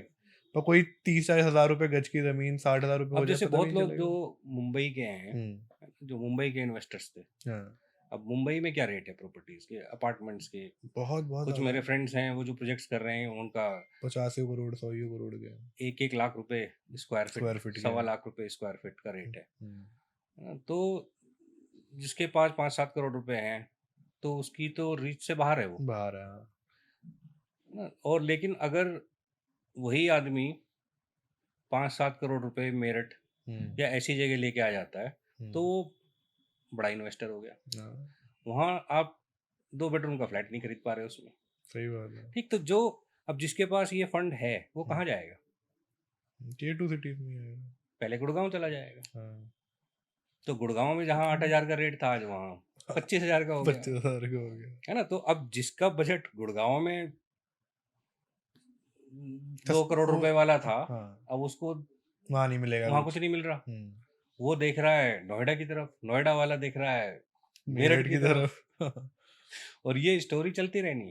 पर कोई 30-40 हजार रुपए गज की जमीन 60,000 रुपए हो अब जाए जैसे पता बहुत नहीं लोग चलेगा। जो मुंबई के हैं, जो मुंबई के इन्वेस्टर्स थे, हाँ, अब मुंबई में क्या रेट है प्रॉपर्टीज के, अपार्टमेंट्स के। बहुत बहुत कुछ ज्यादा मेरे है। फ्रेंड्स हैं वो जो प्रोजेक्ट्स कर रहे हैं, उनका 85 करोड़ 100 करोड़ के 1-1 लाख रुपए स्क्वायर स्क्वायर फीट, फीट के 1.25 हैं। लाख रुपए स्क्वायर फीट का रेट है। तो जिसके पास 5-7 करोड़ रुपए हैं तो उसकी तो रीच से बाहर है वो, बाहर है, हाँ। है ना। और लेकिन अगर वही आदमी 5-7 करोड़ रुपए मेरठ या ऐसी जगह लेके आ जाता है तो वो बड़ा इन्वेस्टर हो गया। हाँ, वहाँ आप 2 बेडरूम का फ्लैट नहीं खरीद पा रहे उसमें। सही बात है। ठीक, तो जो अब जिसके पास ये फंड है वो कहाँ जाएगा? टियर 2 सिटीज में है। पहले गुड़गांव चला जाएगा। हाँ, तो गुड़गांव में जहाँ 8,000 का रेट था आज वहाँ 25,000 का हो गया, 25,000 का हो गया। है ना। तो अब जिसका बजट गुड़गांव में 2 करोड़ रुपए वाला था, हाँ, अब उसको वहाँ नहीं मिलेगा वहाँ कुछ। कुछ नहीं मिल रहा। वो देख रहा है नोएडा की तरफ, नोएडा वाला देख रहा है मेरठ मेरठ की की तरफ, तरफ। और ये स्टोरी चलती रहनी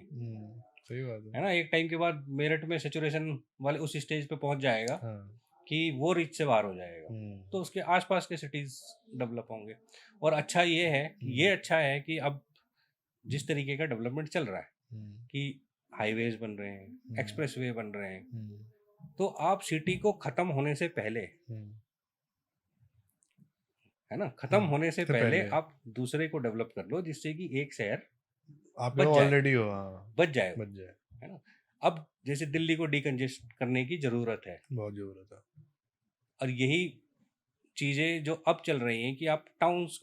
सही बात है ना। एक टाइम के बाद मेरठ में सेचुरेशन वाले उस स्टेज पे पहुंच जाएगा हाँ। कि वो रीच से बाहर हो जाएगा, तो उसके आसपास के सिटीज डेवलप होंगे। और अच्छा ये है कि अच्छा है कि अब जिस तरीके का डेवलपमेंट चल रहा है कि हाईवेज बन रहे हैं, एक्सप्रेसवे बन रहे हैं, तो आप सिटी को खत्म होने से पहले, है ना, खत्म होने से पहले आप दूसरे को डेवलप कर लो जिससे कि एक शहर आप बच जाए, ऑलरेडी हो, हाँ, बच जाए, है ना। अब जैसे दिल्ली को डिकंजेस्ट करने की जरूरत है, बहुत जरूरत है। और यही चीज़ें जो अब चल रही हैं कि आप टाउन्स,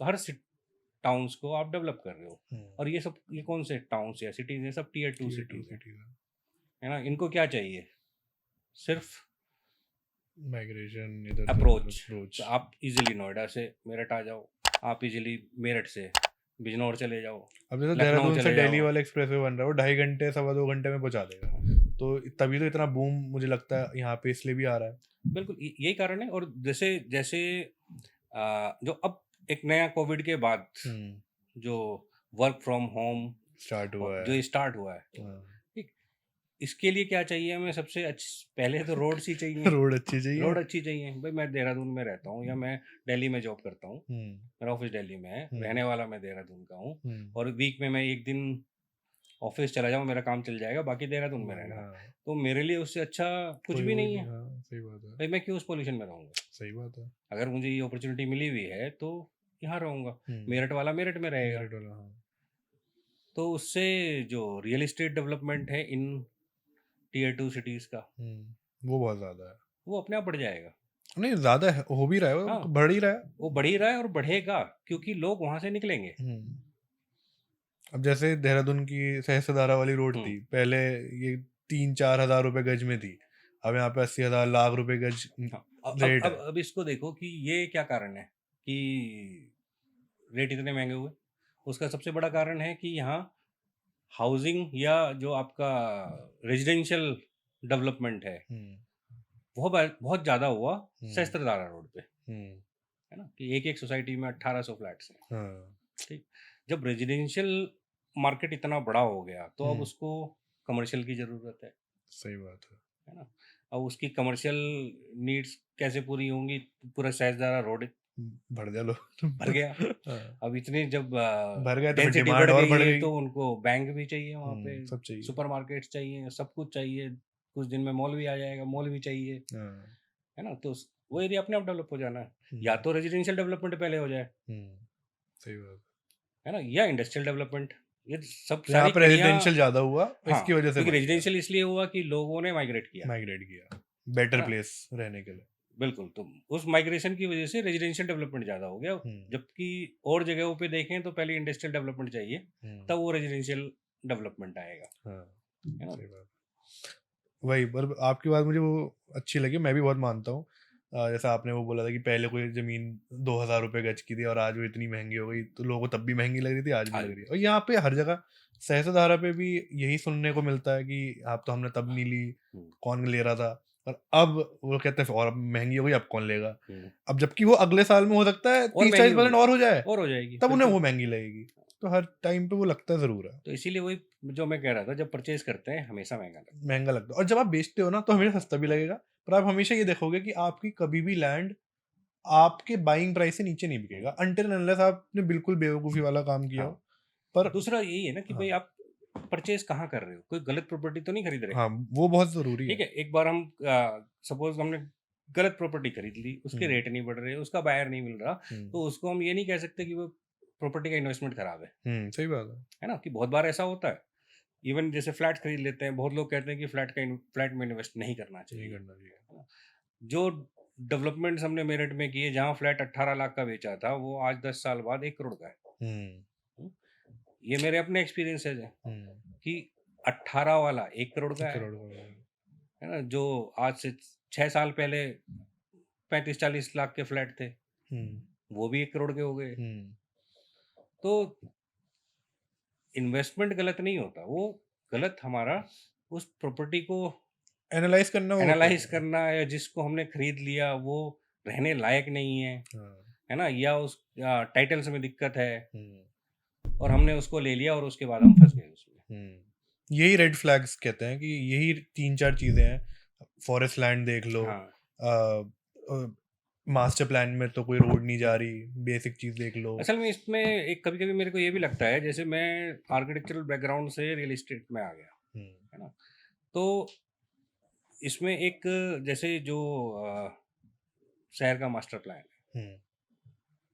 टाउन्स को आप डेवलप कर रहे हो, और ये कौन से टाउन्स या सिटीज़ हैं, सब टियर 2 सिटीज़ हैं, है ना? इनको क्या चाहिए? सिर्फ माइग्रेशन इधर अप्रोच। अप्रोच। तो आप इजीली नोएडा से मेरठ आ जाओ, आप इजीली मेरठ से बिजनौर चले जाओ, अब जैसे लखनऊ देहरादून से चले दिल्ली जाओ। वाला एक्सप्रेसवे बन रहा है, वो 2.5 घंटे 2.25 घंटे में पहुंचा देगा। तो तभी तो इतना बूम मुझे लगता है यहाँ पे इसलिए भी आ रहा है। बिल्कुल यही कारण है। और जैसे जैसे जो अब एक नया कोविड के बाद जो वर्क फ्रॉम होम स्टार्ट हुआ है। जो स्टार्ट हुआ है, हाँ। ठीक, इसके लिए क्या चाहिए हमें? सबसे पहले तो रोड ही चाहिए। रोड अच्छी चाहिए। रोड अच्छी चाहिए भाई। मैं देहरादून में रहता हूँ या मैं दिल्ली में जॉब करता हूँ, मेरा ऑफिस दिल्ली में है, रहने वाला मैं देहरादून का हूँ, और वीक में मैं एक दिन ऑफिस चला जाऊँ, मेरा काम चल जाएगा, बाकी देहरादून में रहना। हाँ, तो मेरे लिए उससे अच्छा कुछ भी नहीं है हाँ, सही बात है। भाई। मैं क्यों उस पोल्यूशन में रहूँगा? सही बात है। अगर मुझे ये अपॉर्चुनिटी मिली हुई है तो यहाँ रहूँगा। मेरठ वाला मेरठ में रहेगा। मेरिट वाला, हाँ। तो उससे जो रियल एस्टेट डेवलपमेंट है इन टियर 2 सिटीज़ का, वो बहुत ज्यादा है। वो अपने आप बढ़ जाएगा। नहीं, ज्यादा है, हो भी रहा है, वो हाँ। बढ़ ही रहा है। वो बढ़ ही रहा है और बढ़ेगा, क्योंकि लोग वहाँ से निकलेंगे। अब जैसे देहरादून की सहस्त्रधारा वाली रोड थी, पहले ये 3-4 हजार रुपए गज में थी, अब यहाँ पे 80,000 लाख रुपए गज रेट है। अब इसको देखो कि ये क्या कारण है कि रेट इतने महंगे हुए। उसका सबसे बड़ा कारण है कि यहाँ हाउसिंग या जो आपका रेजिडेंशियल डेवलपमेंट है वो बहुत ज़्यादा हुआ सहस्त्रधारा रोड पे, है ना? कि एक सोसाइटी में 1800 फ्लैट्स हैं। ठीक, जब रेजिडेंशियल मार्केट इतना बड़ा हो गया तो अब उसको कमर्शियल की ज़रूरत है। सही बात है ना? अब उसकी कमर्शियल नीड्स कैसे पूरी होंगी? पूरा सहस्त्रधारा रोड भर दिया लो। भर गया। अब इतने जब भर गया तो फिर डेंसिटी डिमांड बढ़ और गई बढ़ है गई। तो उनको बैंक भी चाहिए वहाँ पे, सब चाहिए। सुपरमार्केट्स चाहिए, सब कुछ चाहिए। कुछ दिन में मॉल भी आ जाएगा, मॉल भी चाहिए, है ना? तो वो एरिया अपने आप डेवलप हो जाना है। या तो रेजिडेंशियल डेवलपमेंट पहले हो जाए, सही बात है ना, या इंडस्ट्रियल डेवलपमेंट। ये सब यहाँ सारी पे कड़ियाँ। रेजिडेंशियल ज्यादा हुआ, हाँ, इसकी वजह से क्योंकि बढ़ गया। रेजिडेंशियल इसलिए हुआ कि लोगों ने माइग्रेट किया, बेटर हाँ। प्लेस रहने के लिए। बिल्कुल। तो उस माइग्रेशन की वजह से रेजिडेंशियल डेवलपमेंट ज़्यादा हो गया। जबकि और जगहों पे देखें तो पहले इंडस्ट्रियल डेवलपमेंट चाहिए, तब वो रेजिडेंशियल डेवलपमेंट आएगा, है ना? सही बात। वही, पर आपकी बात मुझे वो अच्छी लगी, मैं भी बहुत मानता हूँ। जैसा आपने वो बोला था कि पहले कोई जमीन 2,000 रुपए गज की थी और आज वो इतनी महंगी हो गई, तो लोगों को तब भी महंगी लग रही थी, आज भी लग रही है। और यहाँ पे हर जगह सहस्त्रधारा पे भी यही सुनने को मिलता है कि आप तो हमने तब नहीं ली, कौन ले रहा था, और अब वो कहते हैं और अब महंगी हो गई, अब कौन लेगा। अब जबकि वो अगले साल में हो सकता है 30-40% और हो जाए, और हो जाएगी, तब उन्हें वो महंगी लगेगी। तो हर टाइम पे वो लगता जरूर है। तो इसीलिए वही जो मैं कह रहा था, जब परचेज करते हैं हमेशा महंगा लगता है, और जब आप बेचते हो ना तो हमेशा सस्ता भी लगेगा। पर आप हमेशा ये देखोगे कि आपकी कभी भी लैंड आपके बाइंग प्राइस से नीचे नहीं बिकेगा, अनटिल अनलेस आपने बिल्कुल बेवकूफी वाला काम किया हो। पर दूसरा यही है ना कि भाई आप परचेज कहाँ कर रहे हो, कोई गलत प्रॉपर्टी तो नहीं खरीद रहे। हाँ, वो बहुत जरूरी ठीक है। एक बार हम सपोज हमने गलत प्रॉपर्टी खरीद ली, उसके रेट नहीं बढ़ रहे, उसका बायर नहीं मिल रहा, तो उसको हम ये नहीं कह सकते कि वो प्रॉपर्टी का इन्वेस्टमेंट खराब है। सही बात है ना? कि बहुत बार ऐसा होता है। इवन जैसे फ्लैट खरीद लेते हैं, बहुत लोग कहते हैं कि फ्लैट में इन्वेस्ट नहीं करना चाहिए। जो डेवलपमेंट्स हमने मेरठ में किए, जहाँ फ्लैट 18 लाख का बेचा था, वो आज 10 साल बाद 1 करोड़ का है। ये मेरे अपने एक्सपीरियंसेस हैं कि 18 वाला 1 करोड़ का है ना? जो आज से 6 साल पहले 35-40 लाख के फ्लैट थे, वो भी 1 करोड़ के हो गए। तो इन्वेस्टमेंट गलत नहीं होता, वो गलत हमारा उस प्रॉपर्टी को एनालाइज करना है, जिसको हमने खरीद लिया वो रहने लायक नहीं है ना, या उस टाइटल्स में दिक्कत है और हमने उसको ले लिया और उसके बाद हम फंस गए उसमें। यही रेड फ्लैग्स कहते हैं कि यही 3-4 चीजें हैं। फॉरेस्ट लैंड देख लो, मास्टर प्लान में तो कोई रोड नहीं जा रही, बेसिक चीज देख लो। असल में इसमें एक कभी कभी मेरे को ये भी लगता है, जैसे मैं आर्किटेक्चरल बैकग्राउंड से रियल एस्टेट में आ गया, है ना, तो इसमें एक जैसे जो शहर का मास्टर प्लान है,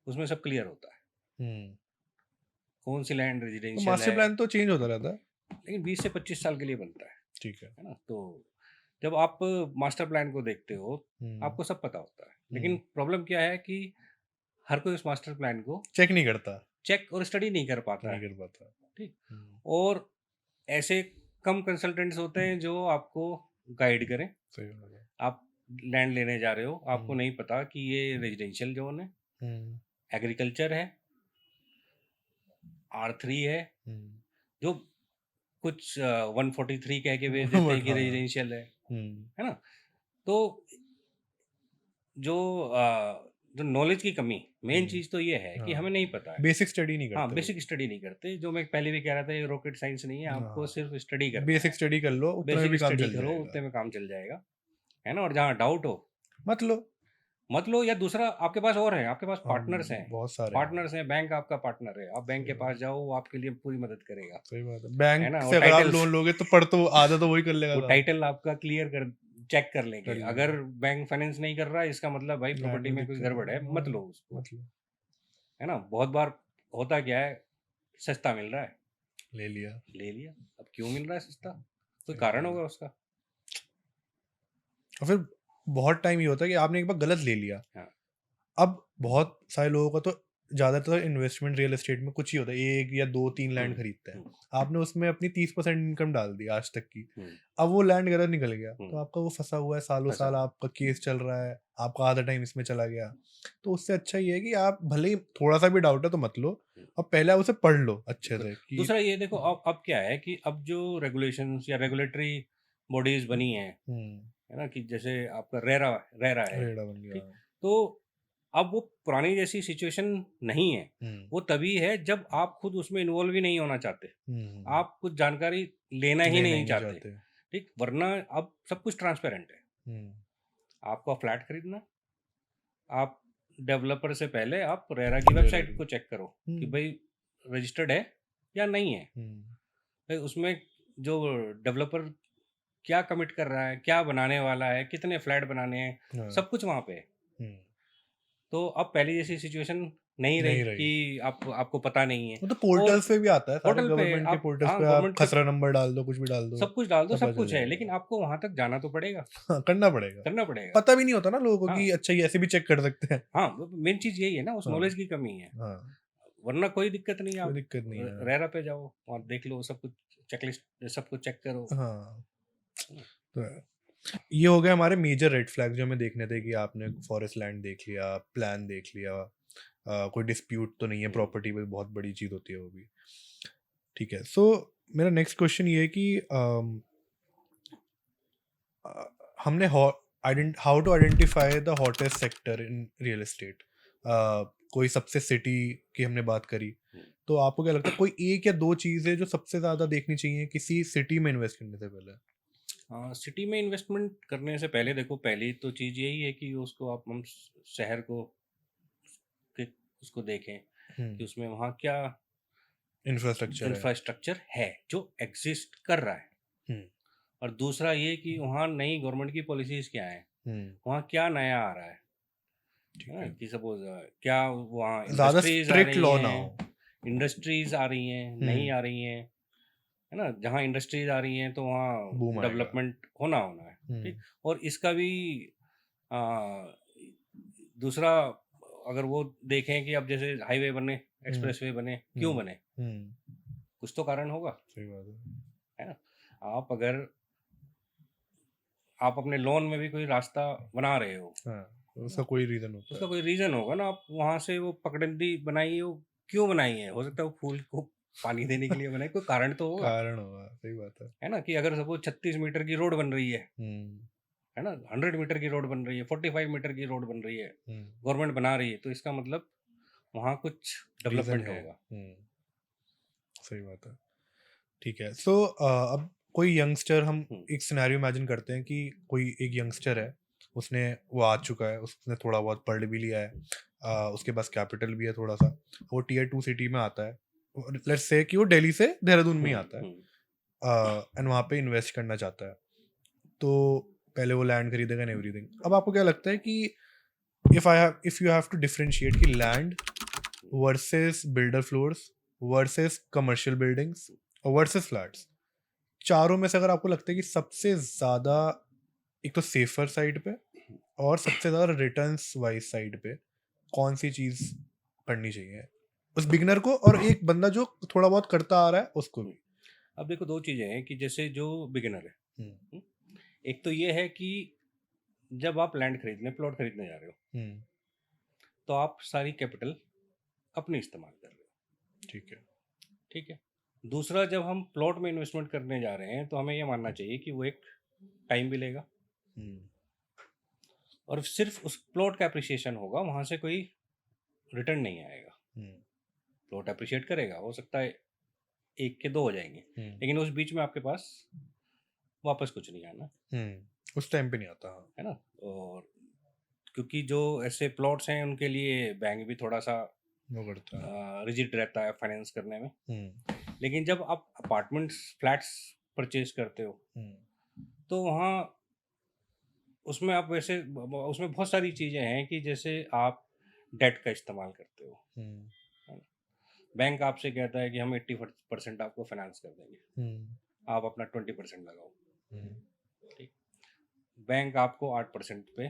उसमें सब क्लियर होता है कौन सी लैंड रेजिडेंशियल मास्टर है। प्लान तो चेंज होता रहता है, लेकिन 20 से 25 साल के लिए बनता है, ठीक है ना? तो जब आप मास्टर प्लान को देखते हो आपको सब पता होता है, लेकिन प्रॉब्लम क्या है कि हर कोई उस मास्टर प्लान को चेक नहीं करता, चेक और स्टडी नहीं कर पाता नहीं है, कर पाता। ठीक। और ऐसे कम कंसल्टेंट्स होते हैं जो आपको गाइड करें। सही बात है। आप लैंड लेने जा रहे हो, आपको हम्म। नहीं पता कि ये रेजिडेंशियल जोन है, हम्म, एग्रीकल्चर है, R3 है, जो कुछ 143 कह के भेज देते हैं कि हाँ। रेजिडेंशियल है हम्म, ना। तो जो जो नॉलेज की कमी, मेन चीज तो ये है कि हाँ। हमें नहीं पता है। बेसिक स्टडी नहीं हाँ, करते। बेसिक स्टडी नहीं करते। जो मैं पहले भी कह रहा था, ये रॉकेट साइंस नहीं है, आपको हाँ। सिर्फ स्टडी करना बेसिक है। स्टडी कर लो, उतना में बेसिक भी काम स्टडी चल करो, जाएगा। उतने में काम चल जाएगा, है ना। और जहाँ डाउट हो मत लो। मत लो, या दूसरा आपके पास और है, आपके पास पार्टनर्स हैं, बहुत सारे पार्टनर्स हैं। बैंक आपका पार्टनर है, आप बैंक के सही पास जाओ, वो आपके लिए पूरी मदद करेगा, सही बात है। है बैंक ना। से और अगर आप टाइटल्स, लोन लोगे तो पढ़ तो आधा तो वही कर लेगा वो काम। टाइटल आपका क्लियर कर चेक कर लेंगे। कर लेंगे। अगर बैंक फाइनेंस नहीं कर रहा है, इसका मतलब भाई लैंड प्रॉपर्टी में में कुछ दिक्कत गड़बड़ है, मत लो उसको, मत लो। है ना। बहुत बार होता क्या है, सस्ता मिल रहा है, ले लिया। ले लिया। अब क्यों मिल रहा है सस्ता, कोई सही कारण बात है। होगा उसका। और फिर बहुत टाइम ये होता है कि आपने एक बार गलत ले लिया। हाँ। अब बहुत सारे लोगों का तो ज़्यादातर इन्वेस्टमेंट रियल एस्टेट में कुछ ही होता है, एक या दो तीन लैंड खरीदते हैं। आपने उसमें अपनी 30% इनकम डाल दी आज तक की, अब वो लैंड गलत निकल गया तो आपका वो फंसा हुआ है, सालों फंसा साल आपका केस चल रहा है, आपका आधा टाइम इसमें चला गया। तो उससे अच्छा ये है कि आप भले ही थोड़ा सा भी डाउट है तो मत लो, अब पहले आप उसे पढ़ लो अच्छे से कि दूसरा ये देखो, अब क्या है कि अब जो रेगुलेशंस या रेगुलेटरी बॉडीज बनी हैं, है ना, कि जैसे आपका रेरा रेरा है, रेड़ा बन गया। ठीक। तो अब वो पुरानी जैसी सिचुएशन नहीं है। वो तभी है जब आप खुद उसमें इन्वॉल्व ही नहीं होना चाहते, आप कुछ जानकारी लेना ही नहीं चाहते, ठीक। वरना अब सब कुछ ट्रांसपेरेंट है। आपका फ्लैट खरीदना, आप डेवलपर से पहले आप रेरा की वेबसाइट को चेक करो कि भाई रजिस्टर्ड है या नहीं है, भाई उसमें जो डेवलपर क्या कमिट कर रहा है, क्या बनाने वाला है, कितने फ्लैट बनाने हैं, सब कुछ वहाँ पे है। तो अब पहले जैसी सिचुएशन नहीं रही कि आपको पता नहीं है। वो तो पोर्टल्स पे भी आता है, सारे पोर्टल पे गवर्नमेंट के आप, पोर्टल्स हाँ, पे आप गवर्नमेंट के खसरा नंबर डाल दो, कुछ भी डाल दो, सब कुछ डाल दो, पता सब चल कुछ है, जाएगा। लेकिन आपको वहां तक जाना तो पड़ेगा, हाँ, करना पड़ेगा। करना पड़ेगा। पता भी नहीं होता ना लोगों को हाँ। कि अच्छा ये ऐसे भी चेक कर सकते हैं। हाँ, मेन चीज यही है ना, उस हाँ। नॉलेज की कमी है। हाँ, वरना कोई दिक्कत नहीं है, कोई आप दिक्कत नहीं है। रेरा पे जाओ और देख लो, सब कुछ चेकलिस्ट, सब कुछ चेक करो। हाँ, तो ये हो गया हमारे मेजर रेड फ्लैग जो हमें देखने थे कि आपने फॉरेस्ट लैंड देख लिया, प्लान देख लिया, कोई डिस्प्यूट तो नहीं है प्रॉपर्टी पे, बहुत बड़ी चीज़ होती है वो भी, ठीक है। सो मेरा नेक्स्ट क्वेश्चन ये है कि हमने how to identify the hottest sector in real estate. कोई सबसे सिटी की हमने बात करी, तो आपको क्या लगता है कोई एक या दो चीज़ें जो सबसे ज़्यादा देखनी चाहिए किसी सिटी में इन्वेस्ट करने से पहले? सिटी में इन्वेस्टमेंट करने से पहले देखो, पहली तो चीज़ यही है कि उसको हम शहर को उसको देखें कि उसमें वहाँ क्या इंफ्रास्ट्रक्चर है जो एग्जिस्ट कर रहा है। और दूसरा ये कि वहाँ नई गवर्नमेंट की पॉलिसीज क्या है, वहाँ क्या नया आ रहा है, कि सपोज क्या वहाँ इंडस्ट्रीज आ रही हैं, इंडस्ट्रीज आ रही हैं, नहीं आ रही हैं, है ना। जहाँ इंडस्ट्रीज आ रही हैं तो वहाँ डेवलपमेंट होना है, ठीक। और इसका भी दूसरा अगर वो देखें कि अब जैसे हाईवे बने, एक्सप्रेसवे बने, क्यों बने, कुछ तो कारण होगा, सही बात है ना। आप अगर आप अपने लोन में भी कोई रास्ता बना रहे हो, उसका कोई रीजन होता है, उसका कोई रीजन होगा ना। आप वहां से वो पगडंडी बनाई है, वो क्यों बनाई है, हो सकता है वो फूल को पानी देने के लिए बनाई, कोई कारण तो होगा, कारण होगा, सही बात है ना। कि अगर सपोज 36 मीटर की रोड बन रही है ना, 100 मीटर की रोड बन रही है, 45 मीटर की रोड बन रही है, गवर्नमेंट बना रही है, तो इसका मतलब वहाँ कुछ डेवलपमेंट होगा। सही बात है, ठीक है। सो अब कोई यंगस्टर, हम एक सिनेरियो इमेजिन करते हैं कि कोई एक यंगस्टर है, उसने वो आ चुका है, उसने थोड़ा बहुत पढ़ भी लिया है, उसके पास कैपिटल भी है थोड़ा सा, वो टियर 2 सिटी में आता है, लेट्स से कि वो दिल्ली से देहरादून में ही आता है, एंड वहाँ पे इन्वेस्ट करना चाहता है, तो पहले वो लैंड खरीदेगा एंड एवरीथिंग। अब आपको क्या लगता है कि if you have to differentiate कि land versus builder floors versus commercial buildings और वर्सेस फ्लैट्स, चारों में से अगर आपको लगता है कि सबसे ज़्यादा एक तो सेफर साइड पे और सबसे ज़्यादा रिटर्न्स वाइज साइड पे कौन सी चीज़ करनी चाहिए उस बिगनर को और एक बंदा जो थोड़ा बहुत करता आ रहा है उसको भी? अब देखो 2 चीज़ें हैं कि जैसे जो बिगिनर है, हम्म, एक तो ये है कि जब आप लैंड खरीदने, प्लॉट खरीदने जा रहे हो, हम्म, तो आप सारी कैपिटल अपनी इस्तेमाल कर रहे हो, ठीक है। ठीक है? दूसरा, जब हम प्लॉट में इन्वेस्टमेंट करने जा रहे हैं, तो हमें ये मानना चाहिए कि वो एक टाइम भी लेगा हम्म, और सिर्फ उस प्लॉट का एप्रिसिएशन होगा, वहाँ से कोई रिटर्न नहीं आएगा। हम्म, प्लॉट एप्रिशिएट करेगा, हो सकता है 1 के 2 हो जाएँगे, लेकिन उस बीच में आपके पास वापस कुछ नहीं आना, उस टाइम पे नहीं आता। हाँ, है ना? और क्योंकि जो ऐसे प्लॉट्स हैं, उनके लिए बैंक भी थोड़ा-सा वो करता है। रिजिड रहता है फाइनेंस करने में। हम्म, लेकिन जब आप अपार्टमेंट्स, फ्लैट्स परचेज़ करते हो, हम्म, तो वहाँ उसमें आप वैसे उसमें बहुत सारी चीज़ें हैं कि जैसे आप डेट का इस्तेमाल करते हो, हम्म, है ना? बैंक आपसे कहता है कि हम 80% आपको फाइनेंस कर देंगे, हम्म, आप अपना 20% लगाओ, हम्म। ठीक? बैंक आपको 8% पे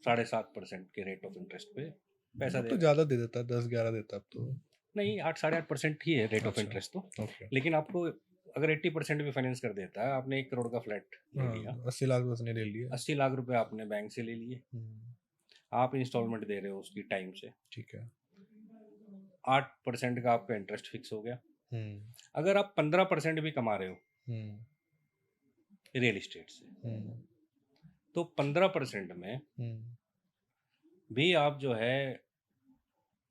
7.5% के रेट ऑफ इंटरेस्ट पे पैसा अब दे तो रहा है। ज़्यादा दे देता है, 10-11 देता है अब तो। नहीं, 8 8.5% ही है रेट ऑफ अच्छा, इंटरेस्ट तो। ओके। लेकिन आपको अगर 80% भी फाइनेंस कर देता है, आपने 1 करोड़ का फ्लैट ले लिया, हाँ, 80 लाख तो उसने ले लिए। 80 लाख रुपए आपने बैंक से ले लिए, हम्म, आप इंस्टॉलमेंट दे रहे हो उसकी टाइम से, ठीक है। 8% का आपका इंटरेस्ट फिक्स हो गया। हम्म, अगर आप 15% भी कमा रहे हो हम्म, रियल एस्टेट से, हम्म, तो 15% में हम्म, भी आप जो है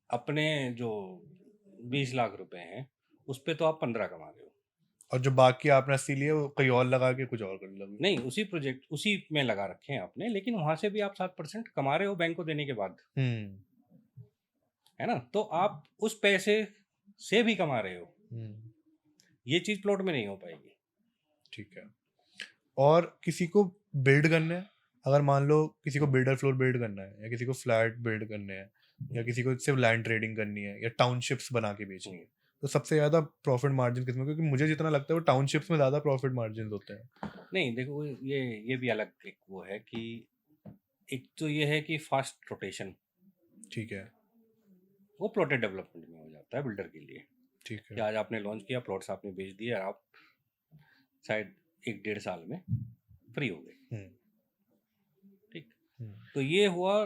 अपने जो 20 लाख रुपए हैं, उस पे तो आप 15 कमा रहे हो। और जो बाकी आपने 80 लिए वो कहीं और लगा के कुछ और कर लगे। नहीं, उसी में लगा रखे हैं आपने, लेकिन वहाँ से भी आप 7% कमा रहे हो बैंक को देने के बाद, हम्म, है ना? तो आप उस पैसे से भी कमा रहे हो। हम्म, ये चीज़ प्लॉट में नहीं हो पाएगी। ठीक है। और किसी को बिल्ड करना है, अगर मान लो किसी को बिल्डर फ्लोर बिल्ड करना है या किसी को फ्लैट बिल्ड करने हैं या किसी को सिर्फ लैंड ट्रेडिंग करनी है या टाउनशिप्स बना के बेचनी है, तो सबसे ज़्यादा प्रॉफिट मार्जिन किसमें? क्योंकि मुझे जितना लगता है वो टाउनशिप्स में ज़्यादा प्रॉफिट मार्जिन होते हैं। नहीं, देखो ये भी अलग एक वो है कि एक तो ये है कि फास्ट रोटेशन, ठीक है, वो प्लॉटेड डेवलपमेंट में हो जाता है बिल्डर के लिए, ठीक कि है। आज आपने लॉन्च किया, प्लॉट्स आपने बेच दिए और आप शायद 1 डेढ़ साल में फ्री हो गए, हम्म, ठीक? हम्म, तो ये हुआ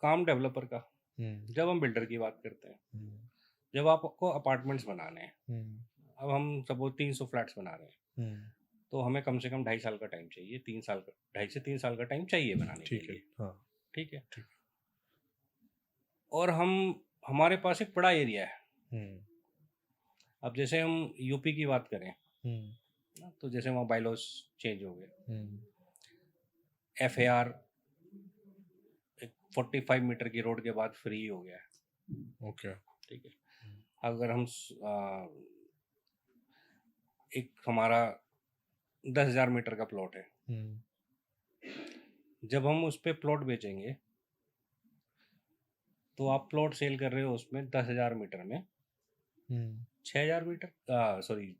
काम डेवलपर का। हम्म, जब हम बिल्डर की बात करते हैं, हम्म, जब आपको अपार्टमेंट्स बनाने हैं, हम्म, अब हम सपोज 300 फ्लैट्स बना रहे हैं, हम्म, तो हमें कम से कम 2.5 साल का टाइम चाहिए, 3 साल का, 2.5 से 3 साल का टाइम चाहिए बनाने के ठीक है। लिए, हाँ, ठीक है? ठीक। और हमारे पास एक बड़ा एरिया है। हम्म, अब जैसे हम यूपी की बात करें हम्म, ना, तो जैसे वहाँ बाइलॉज चेंज हो गए, हम्म, FAR 45 मीटर की रोड के बाद फ्री हो गया है, ओके। ठीक है? अगर हम एक हमारा 10,000 मीटर का प्लॉट है, हम्म, जब हम उस पे प्लॉट बेचेंगे, तो आप प्लॉट सेल कर रहे हो उसमें 10,000 मीटर में हम्म, 6,000 मीटर, सॉरी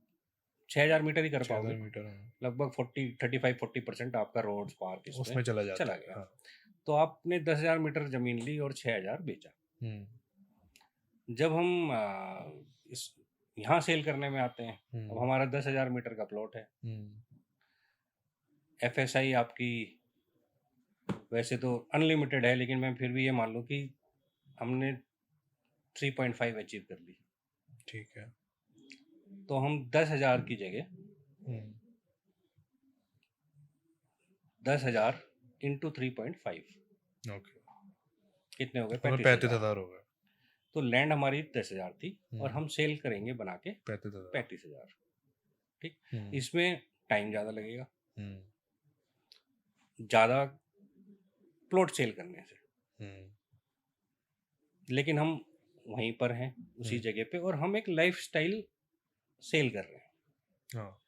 6,000 मीटर ही कर 6,000 पाओगे, मीटर हाँ, लगभग 35-40% आपका रोड पार्क इसमें उसमें चला जाता चला है। गया। हाँ। तो आपने 10,000 मीटर जमीन ली और 6,000 बेचा। हम्म, जब हम इस यहाँ सेल करने में आते हैं, अब हम्म, हमारा 10,000 मीटर का प्लॉट है, हम्म, FSI आपकी वैसे तो अनलिमिटेड है, लेकिन मैं फिर भी ये मान लूँ कि हमने 3.5 अचीव कर ली, ठीक है। तो हम 10,000 की जगह हम्म, 10,000 इंटू 3.5 ओके। कितने हो गए? उसमें 35,000। 35,000 हो गए। तो लैंड हमारी 10,000 थी और हम सेल करेंगे बना के 35,000। 35,000, ठीक? हम्म, इसमें टाइम ज़्यादा लगेगा, हम्म, ज़्यादा प्लॉट सेल करने से, हम्म, लेकिन हम वहीं पर हैं उसी जगह पे और हम एक लाइफस्टाइल सेल कर रहे हैं, हाँ,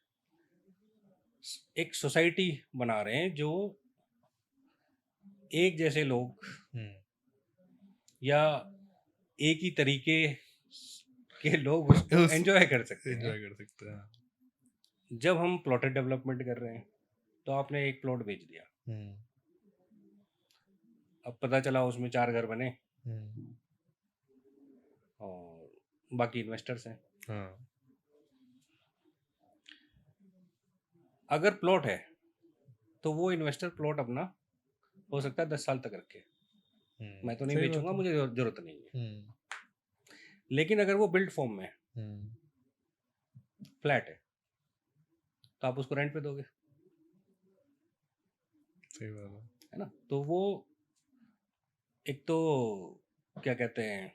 एक सोसाइटी बना रहे हैं जो एक जैसे लोग हम्म, या एक ही तरीके के लोग उसको एंजॉय कर सकते हैं। एंजॉय कर सकते हैं। जब हम प्लॉटेड डेवलपमेंट कर रहे हैं, तो आपने एक प्लॉट बेच दिया, अब पता चला उसमें 4 घर बने हम्म, और बाकी इन्वेस्टर्स हैं। हाँ, अगर प्लॉट है तो वो इन्वेस्टर प्लॉट अपना हो सकता है 10 साल तक रखे, मैं तो नहीं सही बात बेचूंगा, है। मुझे जरूरत नहीं है। हम्म, लेकिन अगर वो बिल्ड फॉर्म में हम्म, फ्लैट है तो आप उसको रेंट पे दोगे, सही बात है ना। तो वो एक तो क्या कहते हैं,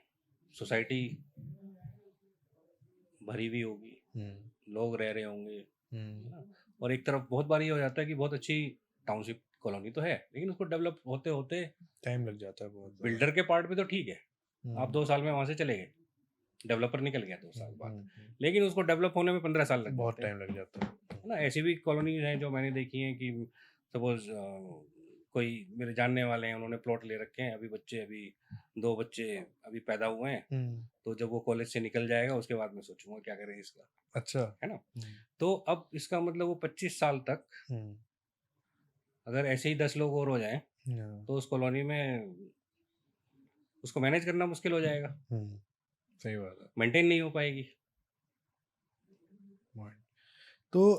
सोसाइटी भरी हुई होगी, है। लोग रह रहे होंगे, है हम्म, ना। और एक तरफ बहुत बार ये हो जाता है कि बहुत अच्छी टाउनशिप कॉलोनी तो है, लेकिन उसको डेवलप होते होते टाइम लग जाता है बहुत ज़्यादा। बिल्डर के पार्ट पे तो ठीक है, आप हम्म, 2 साल में वहां से चले गए, डेवलपर निकल गया 2 साल बाद, हम्म, लेकिन उसको डेवलप होने में 15 साल लग बहुत जाते हैं, टाइम लग जाता है। है ना। ऐसी भी कॉलोनीज हैं जो मैंने देखी हैं कि सपोज कोई मेरे जानने वाले हैं, उन्होंने प्लॉट ले रखे हैं, अभी 2 बच्चे अभी पैदा हुए हैं, हम्म, तो जब वो कॉलेज से निकल जाएगा उसके बाद मैं सोचूंगा क्या करें इसका, अच्छा। है ना। तो अब इसका मतलब वो 25 साल तक हम्म, अगर ऐसे ही 10 लोग और हो जाएं हाँ, तो उस कॉलोनी में उसको मैनेज करना मुश्किल हो जाएगा, सही बात है। मेंटेन नहीं हो पाएगी। Point. तो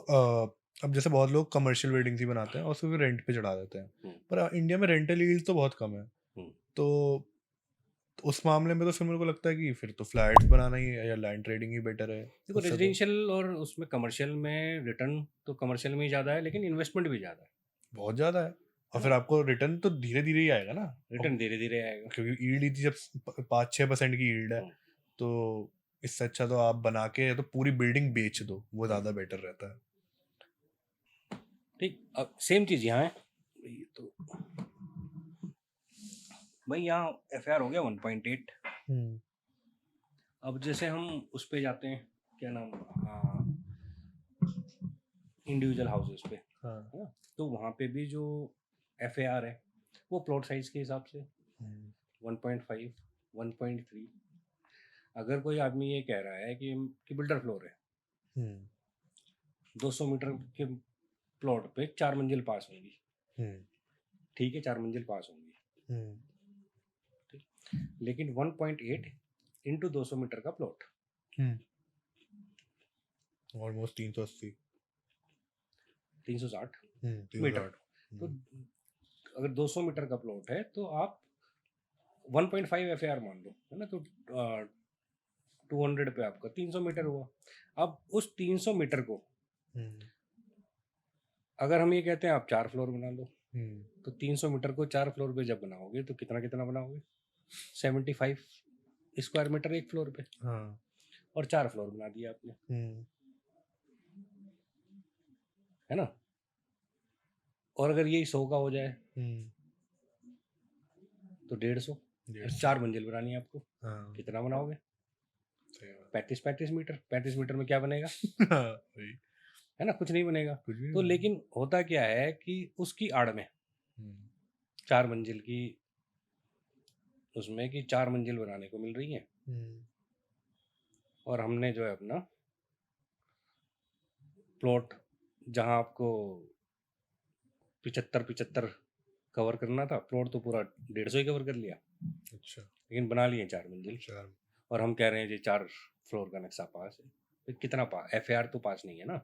अब जैसे बहुत लोग कमर्शियल बिल्डिंग्स ही बनाते हैं और उसको फिर रेंट पे चढ़ा देते हैं, हम्म, पर इंडिया में रेंटल यील्ड तो बहुत कम है। हम्म। तो उस मामले में तो फिर मेरे को लगता है कि फिर तो फ्लैट्स बनाना ही है या लैंड ट्रेडिंग ही बेटर है देखो उससे तो। रेजिडेंशियल और उसमें कमर्शियल में रिटर्न तो कमर्शियल में ही ज़्यादा है, लेकिन इन्वेस्टमेंट भी ज़्यादा है, बहुत ज़्यादा है, और है फिर ना। आपको रिटर्न तो धीरे धीरे ही आएगा ना। रिटर्न धीरे धीरे आएगा। क्योंकि ईल्ड ही जब 5-6% की ईल्ड है, हम्म, तो इससे अच्छा तो आप बना के या तो पूरी बिल्डिंग बेच दो, वो ज़्यादा बेटर रहता है। ठीक। अब सेम चीज़ यहाँ है, ये तो भाई यहाँ FAR हो गया 1.8। हम्म, अब जैसे हम उस पे जाते हैं, क्या नाम, इंडिविजुअल हाउसेस पे, हाँ, है ना, तो वहाँ पे भी जो FAR है वो प्लॉट साइज के हिसाब से 1.5 1.3। अगर कोई आदमी ये कह रहा है कि बिल्डर फ्लोर है, हम्म, 200 मीटर के प्लॉट पे 4 मंजिल पास होंगी, हम्म, ठीक है, 4 मंजिल पास होंगी, हम्म, ठीक। लेकिन 1.8 इंटू 200 मीटर का प्लॉट ऑलमोस्ट 380। 360 360। मीटर। तो अगर 200 मीटर का प्लॉट है तो आप 1.5 FAR मान लो, है ना, तो 200 पे आपका 300 मीटर हुआ। अब उस 300 मीटर को अगर हम ये कहते हैं आप 4 फ्लोर बना लो, तो 300 मीटर को 4 फ्लोर पे जब बनाओगे तो कितना कितना बनाओगे, 75 स्क्वायर मीटर एक फ्लोर पे, हाँ, और 4 फ्लोर बना दिया आपने, है ना। और अगर यही 100 का हो जाए तो 150, और 4 मंजिल बनानी है आपको, हाँ, कितना बनाओगे, सही बात। 35 मीटर। 35 मीटर में क्या बनेगा, हाँ, वही, है ना, कुछ नहीं बनेगा। कुछ भी तो नहीं। लेकिन होता क्या है कि उसकी आड़ में 4 मंजिल की, उसमें कि 4 मंजिल बनाने को मिल रही है, और हमने जो है अपना प्लॉट जहाँ आपको 75 कवर करना था, प्लॉट तो पूरा 150 ही कवर कर लिया, अच्छा, लेकिन बना लिए 4 मंजिल। 4। और हम कह रहे हैं जी 4 फ्लोर का नक्शा पास है, फिर कितना पास, FAR तो पास नहीं है ना,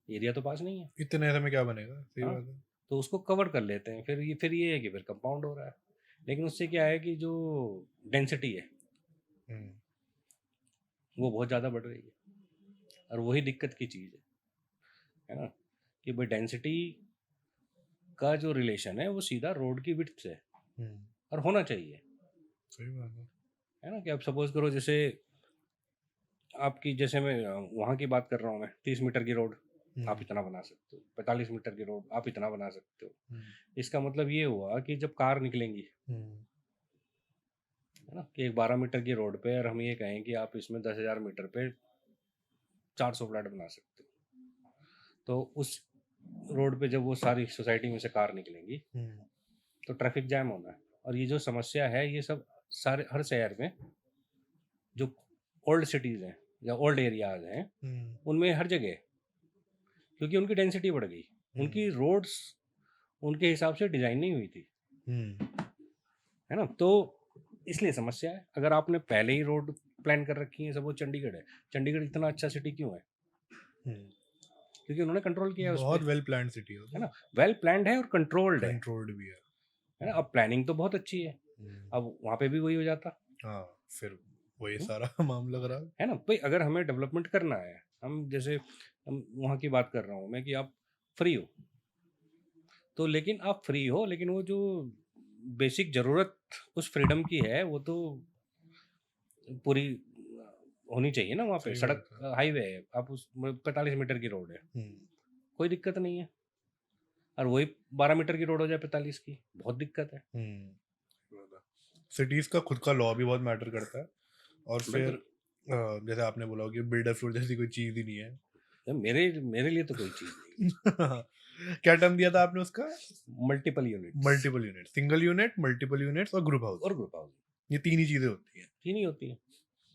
एरिया तो पास नहीं है, इतने में क्या बनेगा, सही हाँ। बात है। तो उसको कवर कर लेते हैं, फिर ये है कि फिर कंपाउंड हो रहा है, लेकिन उससे क्या है कि जो डेंसिटी है वो बहुत ज़्यादा बढ़ रही है, और वही दिक्कत की चीज़ है ना, कि भाई डेंसिटी का जो रिलेशन है वो सीधा रोड की विड्थ से है, और होना चाहिए, सही बात है ना। कि आप सपोज करो जैसे आपकी, जैसे मैं वहाँ की बात कर रहा हूँ, मैं 30 मीटर की रोड आप इतना बना सकते हो, 45 मीटर की रोड आप इतना बना सकते हो। इसका मतलब ये हुआ कि जब कार निकलेंगी, है ना, कि एक 12 मीटर की रोड पे, और हम ये कहें कि आप इसमें 10,000 मीटर पे 400 फ्लैट बना सकते हो, तो उस रोड पे जब वो सारी सोसाइटी में से कार निकलेंगी तो ट्रैफिक जैम होना है। और ये जो समस्या है ये सब सारे हर शहर में जो ओल्ड सिटीज़ हैं या ओल्ड एरियाज हैं उनमें हर जगह है, क्योंकि उनकी डेंसिटी बढ़ गई, उनकी रोड्स उनके हिसाब से डिजाइन नहीं हुई थी, है ना। तो इसलिए समस्या है। अगर आपने पहले ही रोड प्लान कर रखी है, सब वो चंडीगढ़ है, चंडीगढ़ इतना अच्छा सिटी क्यों है? क्योंकि उन्होंने कंट्रोल किया है उस बहुत पे, वेल प्लान्ड सिटी है ना। वेल प्लान्ड है और कंट्रोल्ड कंट्रोल्ड भी है ना। अब प्लानिंग तो बहुत अच्छी है, अब वहाँ पे भी वही हो जाता, हाँ, फिर वही सारा मामला खराब। है ना। भाई अगर हमें डेवलपमेंट करना है, हम जैसे हम वहाँ की बात कर रहा हूँ मैं कि आप फ्री हो, तो लेकिन आप फ्री हो, लेकिन वो जो बेसिक ज़रूरत उस फ्रीडम की है वो तो पूरी होनी चाहिए ना। वहाँ पे सही सड़क बात है। हाईवे है, आप उस 45 मीटर की रोड है, कोई दिक्कत नहीं है। और वही 12 मीटर की रोड हो जाए 45 की, बहुत दिक्कत है। सिटीज का खुद का लॉ भी बहुत मैटर करता है। और फिर बिल्कुल। जैसे आपने बोला कि बिल्डर फ्लोर जैसी कोई चीज ही नहीं है। मेरे मेरे लिए तो कोई चीज़ नहीं है। क्या टर्म दिया था आपने उसका? Multiple units multiple unit, single unit, multiple units और ग्रुप हाउस। और ग्रुप हाउस, ये तीन ही चीजें होती हैं। तीन ही होती है।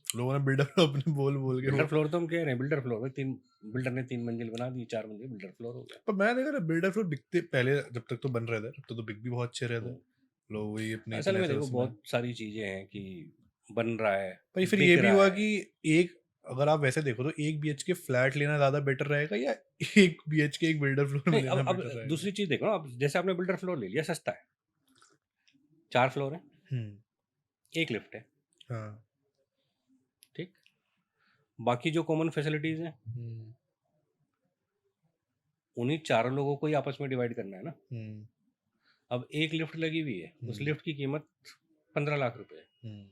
लोगों ने बिल्डर अपने बोल बोल के बिल्डर फ्लोर तो हम कह रहे हैं, बिल्डर फ्लोर में तीन, बिल्डर ने 3 मंजिल बना दी, 4 मंजिल, बिल्डर फ्लोर हो गया। पर मैं देखा ना, बिल्डर फ्लोर बिकते पहले जब तक तो बन रहे थे, तब तो बिक भी बहुत अच्छे रहे थे। लोग वही अपने असल इतने में से देखो उसमें। बहुत सारी चीज़ें हैं कि बन रहा है, पर फिर बिक ये भी रहा हुआ है। कि एक, अगर आप वैसे देखो तो एक BHK फ्लैट लेना ज्यादा बेटर रहेगा या एक BHK एक बिल्डर फ्लोर में नहीं, लेना अब बेटर रहेगा? दूसरी चीज़ देखो ना, अब जैसे आपने बिल्डर फ्लोर ले लिया, सस्ता है, 4 फ्लोर है, एक लिफ्ट है, हाँ। ठीक। बाकी जो कॉमन फैसिलिटीज़ हैं, उन्हीं चारों लोगों को ही आपस में डिवाइड करना है ना। अब एक लिफ्ट लगी हुई है, उस लिफ्ट की कीमत 15 लाख रुपए है,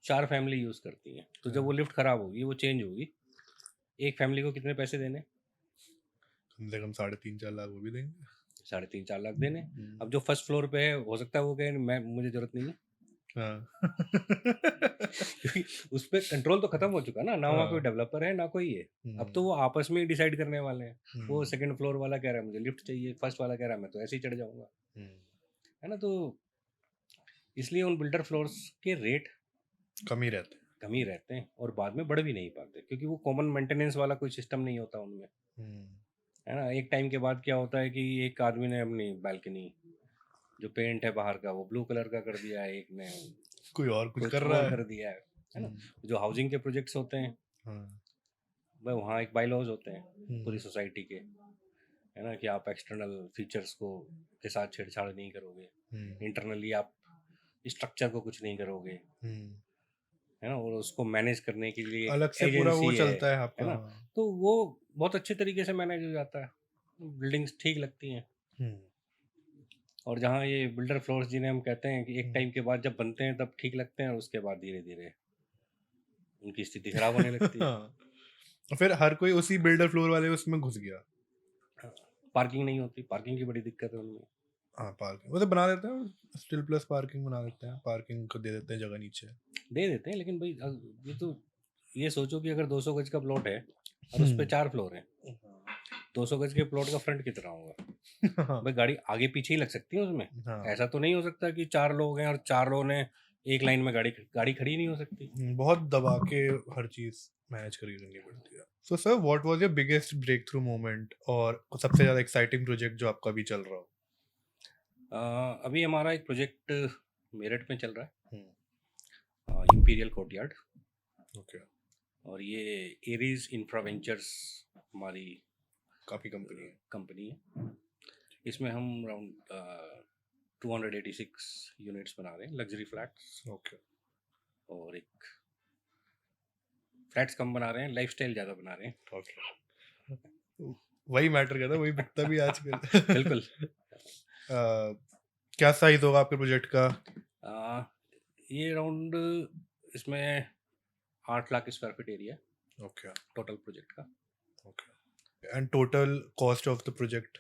4 फैमिली यूज़ करती हैं, तो जब वो लिफ्ट खराब होगी, वो चेंज होगी, एक फैमिली को कितने पैसे देने? कम से कम 3.5-4 लाख वो भी देंगे। 3.5-4 लाख देने। अब जो फर्स्ट फ्लोर पे है, हो सकता है वो कहे मैं, मुझे जरूरत नहीं है, हाँ। क्योंकि उस पर कंट्रोल तो खत्म हो चुका ना, ना वहाँ कोई हाँ। डेवलपर है ना कोई है। अब तो वो आपस में ही डिसाइड करने वाले हैं। वो सेकंड फ्लोर वाला कह रहा है मुझे लिफ्ट चाहिए, फर्स्ट वाला कह रहा है मैं तो ऐसे ही चढ़ जाऊंगा, है ना। तो इसलिए उन बिल्डर फ्लोर्स के रेट कम ही रहते कम ही रहते हैं और बाद में बढ़ भी नहीं पाते, क्योंकि वो कॉमन मेंटेनेंस वाला कोई सिस्टम नहीं होता उनमें, हैं। है ना। एक टाइम के बाद क्या होता है कि एक आदमी ने अपनी बालकनी जो पेंट है बाहर का वो ब्लू कलर का कर दिया है, एक ने कोई और कुछ कुछ कर और रहा है। कर दिया है ना। जो हाउसिंग के प्रोजेक्ट्स होते हैं, हाँ। भाई वहाँ एक बाईलॉज होते हैं पूरी हम्म। सोसाइटी के, है ना, कि आप एक्सटर्नल फीचर्स को के साथ छेड़छाड़ नहीं करोगे, इंटरनली आप स्ट्रक्चर को कुछ नहीं करोगे, है ना। और उसको मैनेज करने के लिए अलग से पूरा वो एजेंसी चलता है है आपका। ना। हाँ। तो वो बहुत अच्छे तरीके से मैनेज हो जाता है, बिल्डिंग्स ठीक लगती हैं। और जहाँ ये बिल्डर फ्लोर्स जिन्हें हम कहते हैं कि एक टाइम के बाद जब बनते हैं तब ठीक लगते हैं, और उसके बाद धीरे धीरे उनकी स्थिति खराब होने लगती है। हाँ। और फिर हर कोई उसी बिल्डर फ्लोर वाले उसमें घुस गया। पार्किंग नहीं होती, पार्किंग की बड़ी दिक्कत है उनमें। हाँ, पार्किंग वो तो बना देते हैं, स्टिल प्लस पार्किंग बना देते हैं, पार्किंग को दे देते हैं जगह नीचे। दे देते हैं, लेकिन भाई ये तो ये सोचो कि अगर 200 गज का प्लॉट है और उस पे 4 फ्लोर हैं, 200 गज के प्लॉट का फ्रंट कितना होगा? हाँ। भाई गाड़ी आगे पीछे ही लग सकती है उसमें। हाँ। ऐसा तो नहीं हो सकता कि 4 लोग हैं और 4 लोगों ने एक लाइन में गाड़ी गाड़ी खड़ी नहीं हो सकती। बहुत दबा के हर चीज मैनेज करके करनी पड़ती है। So sir, what was your biggest breakthrough moment और सबसे ज्यादा एक्साइटिंग प्रोजेक्ट जो आपका अभी चल रहा हो? अभी हमारा एक प्रोजेक्ट मेरठ में चल रहा है, इंपीरियल कोर्टयार्ड, ओके। और ये एरीज इंफ्रा वेंचर्स हमारी काफी कंपनी है। इसमें हम अराउंड 286 यूनिट्स बना रहे हैं, लग्जरी फ्लैट्स। ओके। और एक फ्लैट्स कम बना रहे हैं, लाइफस्टाइल ज़्यादा बना रहे हैं। ओके। वही मैटर करता है, वही बिकता भी आजकल। बिल्कुल। क्या साइज होगा आपके प्रोजेक्ट का? ये अराउंड इसमें 8 लाख स्क्वायर फीट एरिया है ओके। टोटल प्रोजेक्ट का। Okay. And total cost of the project?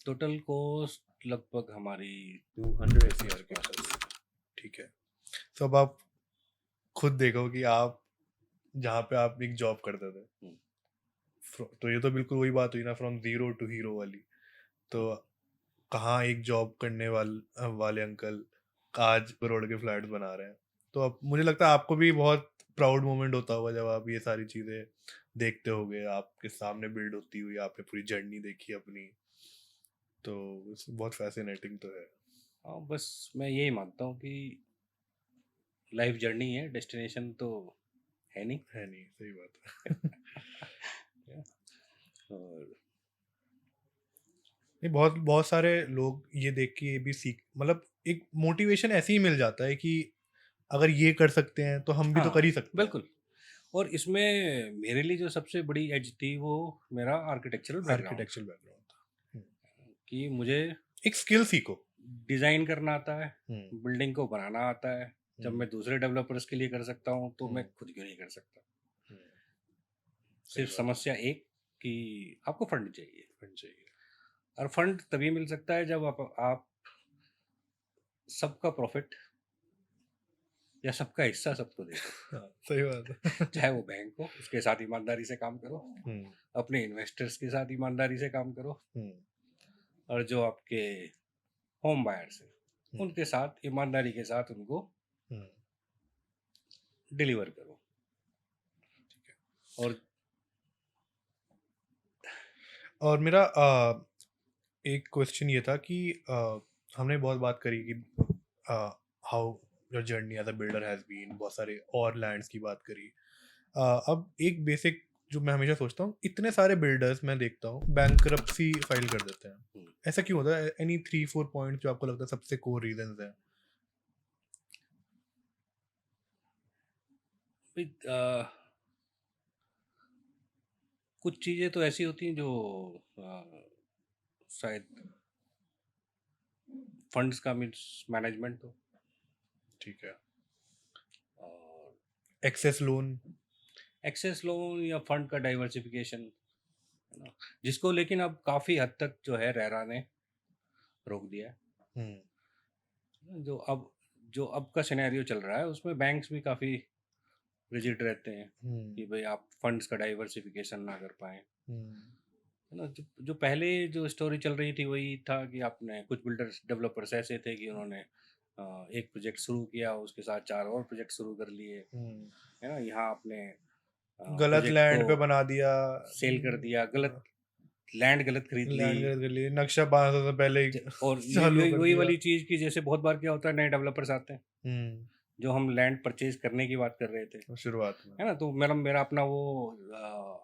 Total cost लगभग हमारी 200 CR के आसपास। ठीक है। तो अब आप खुद देखो कि आप जहाँ पे आप एक जॉब करते थे, तो ये तो बिल्कुल वही बात हुई ना, फ्रॉम जीरो टू हीरो वाली। तो कहाँ एक जॉब करने वाले अंकल आज करोड़ के फ्लैट्स बना रहे हैं। तो अब मुझे लगता है आपको भी बहुत प्राउड मोमेंट होता होगा जब आप ये सारी चीजें देखते होगे, आपके सामने बिल्ड होती हुई, आपने पूरी जर्नी देखी अपनी। तो बहुत फैसिनेटिंग तो है। हाँ, बस मैं यही मानता हूँ कि लाइफ जर्नी है, डेस्टिनेशन तो है नहीं। है नहीं, सही बात है। और नहीं, बहुत बहुत सारे लोग ये देख के ये भी सीख, मतलब एक मोटिवेशन ऐसे ही मिल जाता है कि अगर ये कर सकते हैं तो हम भी तो हाँ, कर ही सकते हैं। बिल्कुल। और इसमें मेरे लिए जो सबसे बड़ी एज थी वो मेरा आर्किटेक्चरल बैकग्राउंड, आर्किटेक्चरल बैकग्राउंड, कि मुझे एक स्किल सीखो। डिज़ाइन करना आता है, हम्म, बिल्डिंग को बनाना आता है। जब हम्म, मैं दूसरे डेवलपर्स के लिए कर सकता हूँ तो मैं हम्म, खुद क्यों नहीं कर सकता। हम्म, सही सिर्फ बात समस्या एक कि आपको फंड चाहिए, होनी चाहिए। और फंड तभी मिल सकता है जब आप सबका प्रॉफिट या सबका हिस्सा सबको दे दो। हाँ, सही बात है। चाहे वो बैंक हो, उसके साथ ईमानदारी से काम करो, हम्म, अपने इन्वेस्टर्स के साथ ईमानदारी से काम करो, हम्म, और जो आपके होम बायर्स हैं हम्म, उनके साथ ईमानदारी के साथ उनको हम्म। डिलीवर करो। और और मेरा एक क्वेश्चन ये था कि हमने बहुत बात करी कि how your journey as a builder has been, बहुत सारे और लैंड्स की बात करी। अब एक बेसिक जो मैं हमेशा सोचता हूँ, इतने सारे बिल्डर्स मैं देखता हूँ बैंकरप्सी फाइल कर देते हैं। ऐसा क्यों होता है? एनी 3-4 पॉइंट जो आपको लगता है सबसे कोर रीजंस हैं? भाई, कुछ चीज़ें तो ऐसी होती हैं जो शायद फंड्स का मैनेजमेंट हो, ठीक है। और एक्सेस लोन। एक्सेस लोन या फंड का डाइवर्सिफिकेशन, है ना, जिसको लेकिन अब काफ़ी हद तक जो है रेरा ने रोक दिया है। जो अब का सिनेरियो चल रहा है उसमें बैंक्स भी काफ़ी रिजिड रहते हैं कि भाई आप फंड्स का डाइवर्सिफिकेशन ना कर पाएँ, है ना। जो पहले जो स्टोरी चल रही थी वही था कि आपने कुछ बिल्डर्स डेवलपर्स ऐसे थे कि उन्होंने एक प्रोजेक्ट शुरू किया, उसके साथ 4 और प्रोजेक्ट शुरू कर लिए, है ना। यहाँ आपने गलत प्रोजेक्ट को लैंड पे बना दिया। सेल कर दिया, गलत लैंड गलत खरीद ली। लैंड कर लिए, नक्शा 500 से पहले ही और चालू वही कर वही दिया। वाली चीज़ की जैसे बहुत बार क्या होता है, नए डेवलपर्स आते हैं, हम्म, जो हम लैंड परचेज करने की बात कर रहे थे, शुरुआत में है ना। तो मेरा अपना वो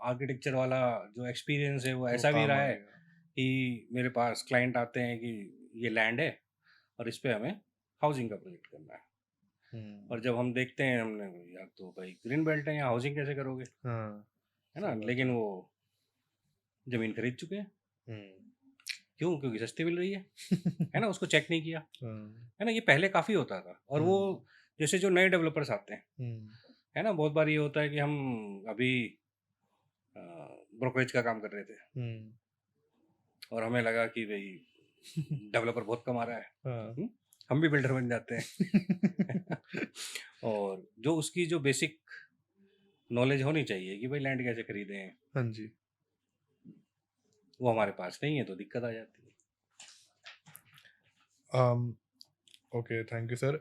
आर्किटेक्चर वाला जो एक्सपीरियंस है वो वो ऐसा भी काम रहा आ है गया। कि मेरे पास क्लाइंट आते हैं कि ये लैंड है और इस पे हमें हाउसिंग का प्रोजेक्ट करना है, और जब हम देखते हैं हमने, यार तो भाई ग्रीन बेल्ट है, यहाँ हाउसिंग कैसे करोगे, हाँ, है ना। सही बात लेकिन है। वो ज़मीन खरीद चुके हैं। क्यों? क्योंकि सस्ती मिल रही है ना। उसको चेक नहीं किया, हाँ, है ना। ये पहले काफ़ी होता था, और वो जैसे जो नए डेवलपर्स आते हैं, है ना, बहुत बार ये होता है कि हम अभी ब्रोकरेज का काम कर रहे थे और हमें लगा कि भाई डेवलपर बहुत कमा रहा है, हाँ। हम भी बिल्डर बन जाते हैं। और जो उसकी जो बेसिक नॉलेज होनी चाहिए कि भाई लैंड कैसे खरीदें, हाँ जी। वो हमारे पास नहीं है, तो दिक्कत आ जाती है। Okay, thank you sir.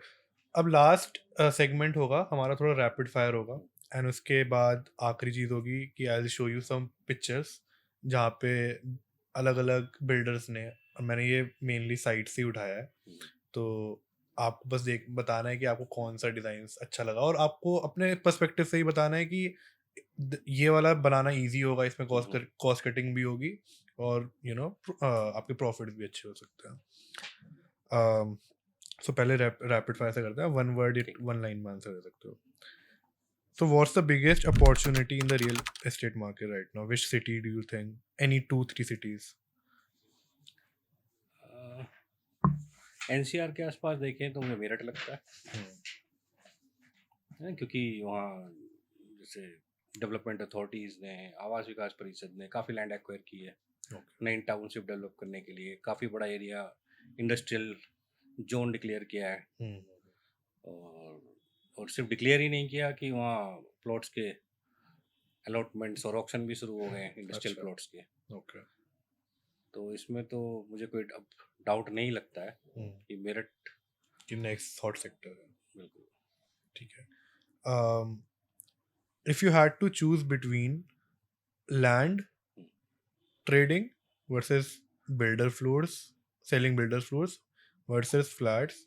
अब लास्ट सेगमेंट होगा हमारा, थोड़ा रैपिड फायर होगा, एंड उसके बाद आखिरी चीज़ होगी कि I will show you some pictures जहाँ पे अलग अलग बिल्डर्स ने, और मैंने ये मेनली साइट से ही उठाया है, तो आपको बस बताना है कि आपको कौन सा डिज़ाइन अच्छा लगा, और आपको अपने पर्सपेक्टिव से ही बताना है कि ये वाला बनाना इजी होगा, इसमें कॉस्ट कटिंग भी होगी, और आपके प्रॉफिट भी अच्छे हो सकते हैं। सो पहले रैपिड फायर से करते हैं, वन वर्ड ठीक। वन लाइन में आंसर दे सकते हो। So what's the biggest opportunity in the real estate market right now? Which city do you think? Any 2-3 cities? NCR के आसपास देखें तो मुझे मेरठ लगता है ना, क्योंकि वहाँ जैसे डेवलपमेंट अथॉरिटीज़ ने, आवास विकास परिषद ने काफ़ी लैंड एक्वायर की है नई टाउनशिप डेवलप करने के लिए, काफ़ी बड़ा एरिया इंडस्ट्रियल जोन डिक्लेयर किया है, और सिर्फ डिक्लेयर ही नहीं किया कि वहाँ प्लॉट्स के अलॉटमेंट्स और ऑक्शन भी शुरू हो गए हैं इंडस्ट्रियल अच्छा। प्लॉट्स के। ओके। तो इसमें तो मुझे कोई अब डाउट नहीं लगता है कि मेरठ कि नेक्स्ट हॉट सेक्टर है। बिल्कुल। ठीक है। If you had to choose between land trading versus builder floors, selling builder floors versus flats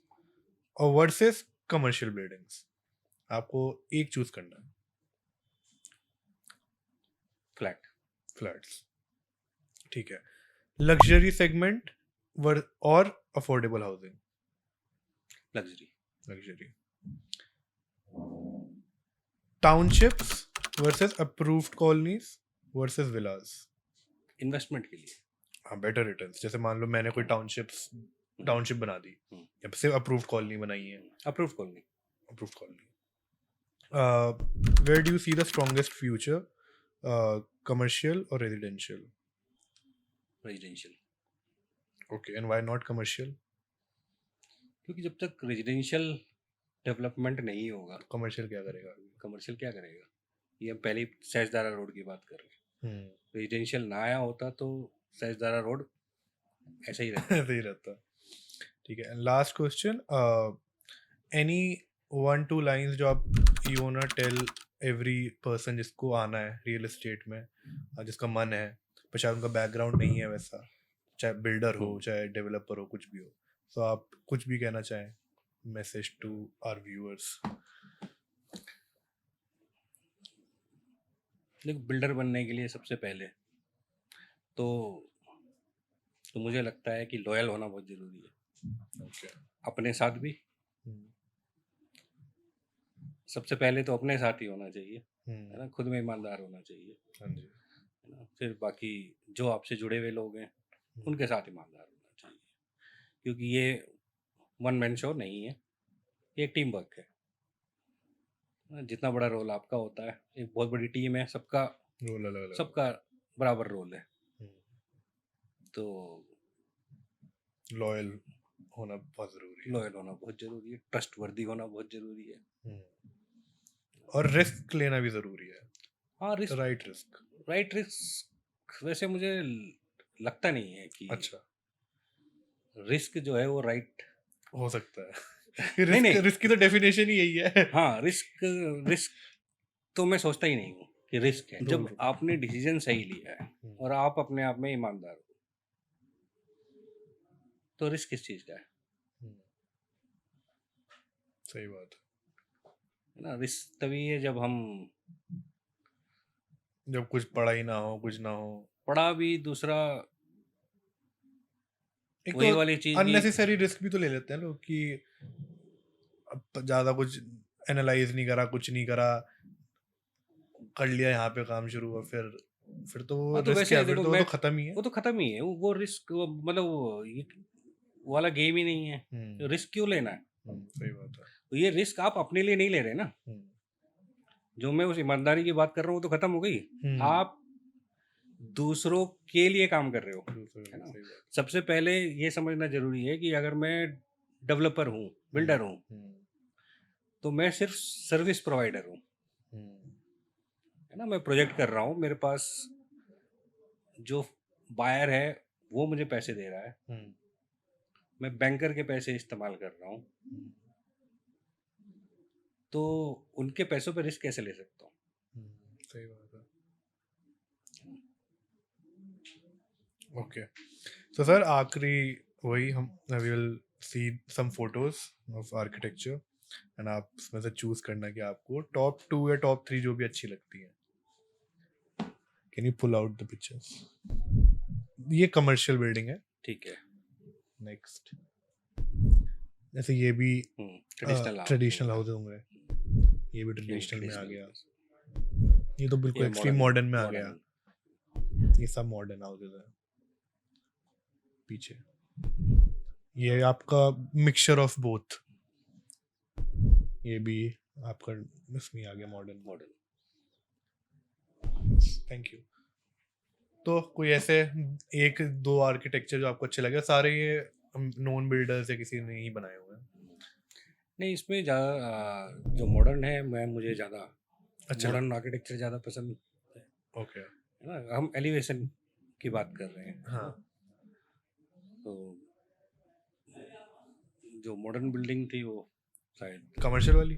और versus commercial buildings. आपको एक चूज करना है. फ्लैट. फ्लैट्स. ठीक है. लग्जरी सेगमेंट और affordable housing. Luxury. Luxury. Townships versus approved colonies versus villas. Investment के लिए. हाँ, बेटर रिटर्न्स. जैसे मान लो मैंने कोई टाउनशिप बना दी या सिर्फ अप्रूव्ड कॉलोनी बनाई है. Approve colony. Approved colony. Where do you see the strongest future? Commercial or residential? Residential. Okay, and why not commercial? क्योंकि जब तक रेजिडेंशियल डेवलपमेंट नहीं होगा, Commercial क्या करेगा? कमर्शियल क्या करेगा? ये हम पहले ही सैजदारा रोड की बात कर रहे हैं. रेजिडेंशियल ना आया होता तो सैजदारा रोड ऐसे ही रहता. ऐसे ही रहता. ठीक है. Last question. Any 1-2 lines जो आप you wanna tell every person जिसको आना है रियल एस्टेट में, जिसका मन है पर शायद उनका बैकग्राउंड नहीं है वैसा, चाहे बिल्डर हो चाहे डेवलपर हो कुछ भी हो, तो आप कुछ भी कहना चाहें मैसेज टू आवर व्यूअर्स. लेकिन बिल्डर बनने के लिए सबसे पहले तो मुझे लगता है कि लॉयल होना बहुत ज़रूरी है. ओके. अपने साथ भी. सबसे पहले तो अपने साथ ही होना चाहिए, है ना. खुद में ईमानदार होना चाहिए, हाँ जी. है ना. फिर बाकी जो आपसे जुड़े हुए लोग हैं उनके साथ ईमानदार होना चाहिए, क्योंकि ये वन मैन शो नहीं है, ये टीम वर्क है. जितना बड़ा रोल आपका होता है, एक बहुत बड़ी टीम है, सबका रोल अलग अलग. सबका बराबर रोल है. तो लॉयल होना बहुत जरूरी है. लॉयल होना बहुत ज़रूरी है, ट्रस्टवर्दी होना बहुत ज़रूरी है. और रिस्क लेना भी जरूरी है. हाँ, रिस्क. Right risk. वैसे मुझे लगता नहीं है कि अच्छा. रिस्क जो है वो राइट हो सकता है. नहीं. रिस्क की तो डेफिनेशन ही यही है. हाँ, रिस्क तो मैं सोचता ही नहीं हूँ कि रिस्क है. जब आपने डिसीजन सही लिया है और आप अपने आप में ईमानदार हो, तो रिस्क किस चीज़ का है? सही बात है ना. रिस्क तभी है जब कुछ पढ़ाई ना हो, कुछ ना हो. पढ़ा भी, दूसरा एक वही तो वाली चीज अननेसेसरी रिस्क भी तो ले लेते हैं लोग कि अब ज्यादा कुछ एनालाइज नहीं करा, कुछ नहीं करा, कर लिया यहाँ पे काम शुरू हुआ, फिर तो वो तो रिस्क वैसे है, फिर देखो, तो वो तो खत्म ही है. वो तो खत्म ही है. वो रिस्क मतलब ये वाला गेम ही नहीं है. रिस्क क्यों लेना है? सही बात है. तो ये रिस्क आप अपने लिए नहीं ले रहे ना. जो मैं उस ईमानदारी की बात कर रहा हूँ तो खत्म हो गई. आप दूसरों के लिए काम कर रहे हो, है ना. सबसे पहले ये समझना जरूरी है कि अगर मैं डेवलपर हूँ, बिल्डर हूँ, तो मैं सिर्फ सर्विस प्रोवाइडर हूँ, है ना. मैं प्रोजेक्ट कर रहा हूँ, मेरे पास जो बायर है वो मुझे पैसे दे रहा है, मैं बैंकर के पैसे इस्तेमाल कर रहा हूँ, तो उनके पैसों पे रिस्क कैसे ले सकता हूँ? सही बात है. ओके. तो सर आखिरी वही हम we will see some photos of architecture and आप उसमें से चूज करना कि आपको टॉप 2 या टॉप 3 जो भी अच्छी लगती है. Can you pull out the pictures? ये कमर्शियल बिल्डिंग है. ठीक है. नेक्स्ट जैसे ये भी ट्रेडिशनल हाउस होंगे, ये भी ट्रेडिशनल में आ गया. ये तो बिल्कुल एक्सट्रीम मॉडर्न में आ गया. ये सब मॉडर्न हाउसेस है. पीछे ये आपका मिक्सचर ऑफ बोथ, ये भी आपका इसमें आ गया मॉडर्न. Thank you. तो कोई ऐसे 1-2 आर्किटेक्चर जो आपको अच्छे लगे? सारे ये नॉन बिल्डर्स या किसी ने ही बनाए हुए हैं? नहीं, इसमें ज़्यादा जो मॉडर्न है, मुझे ज़्यादा मॉडर्न आर्किटेक्चर ज़्यादा पसंद है. ओके. है ना. हम एलिवेशन की बात कर रहे हैं. हाँ. तो जो मॉडर्न बिल्डिंग थी वो शायद कमर्शियल वाली.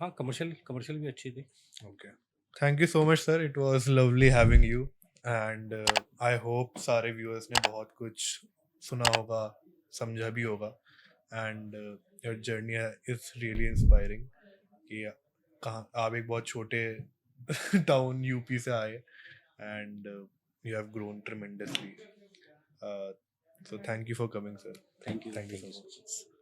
हाँ, कमर्शियल भी अच्छी थी. Okay. Thank you so much, sir. It was lovely having you. And I hope सारे व्यूअर्स ने बहुत कुछ सुना होगा, समझा भी होगा, and your journey is really inspiring कि कहाँ आप एक बहुत छोटे टाउन यूपी से आए and you have grown tremendously. So thank you for coming, sir. Thank you Thank you thank so you much.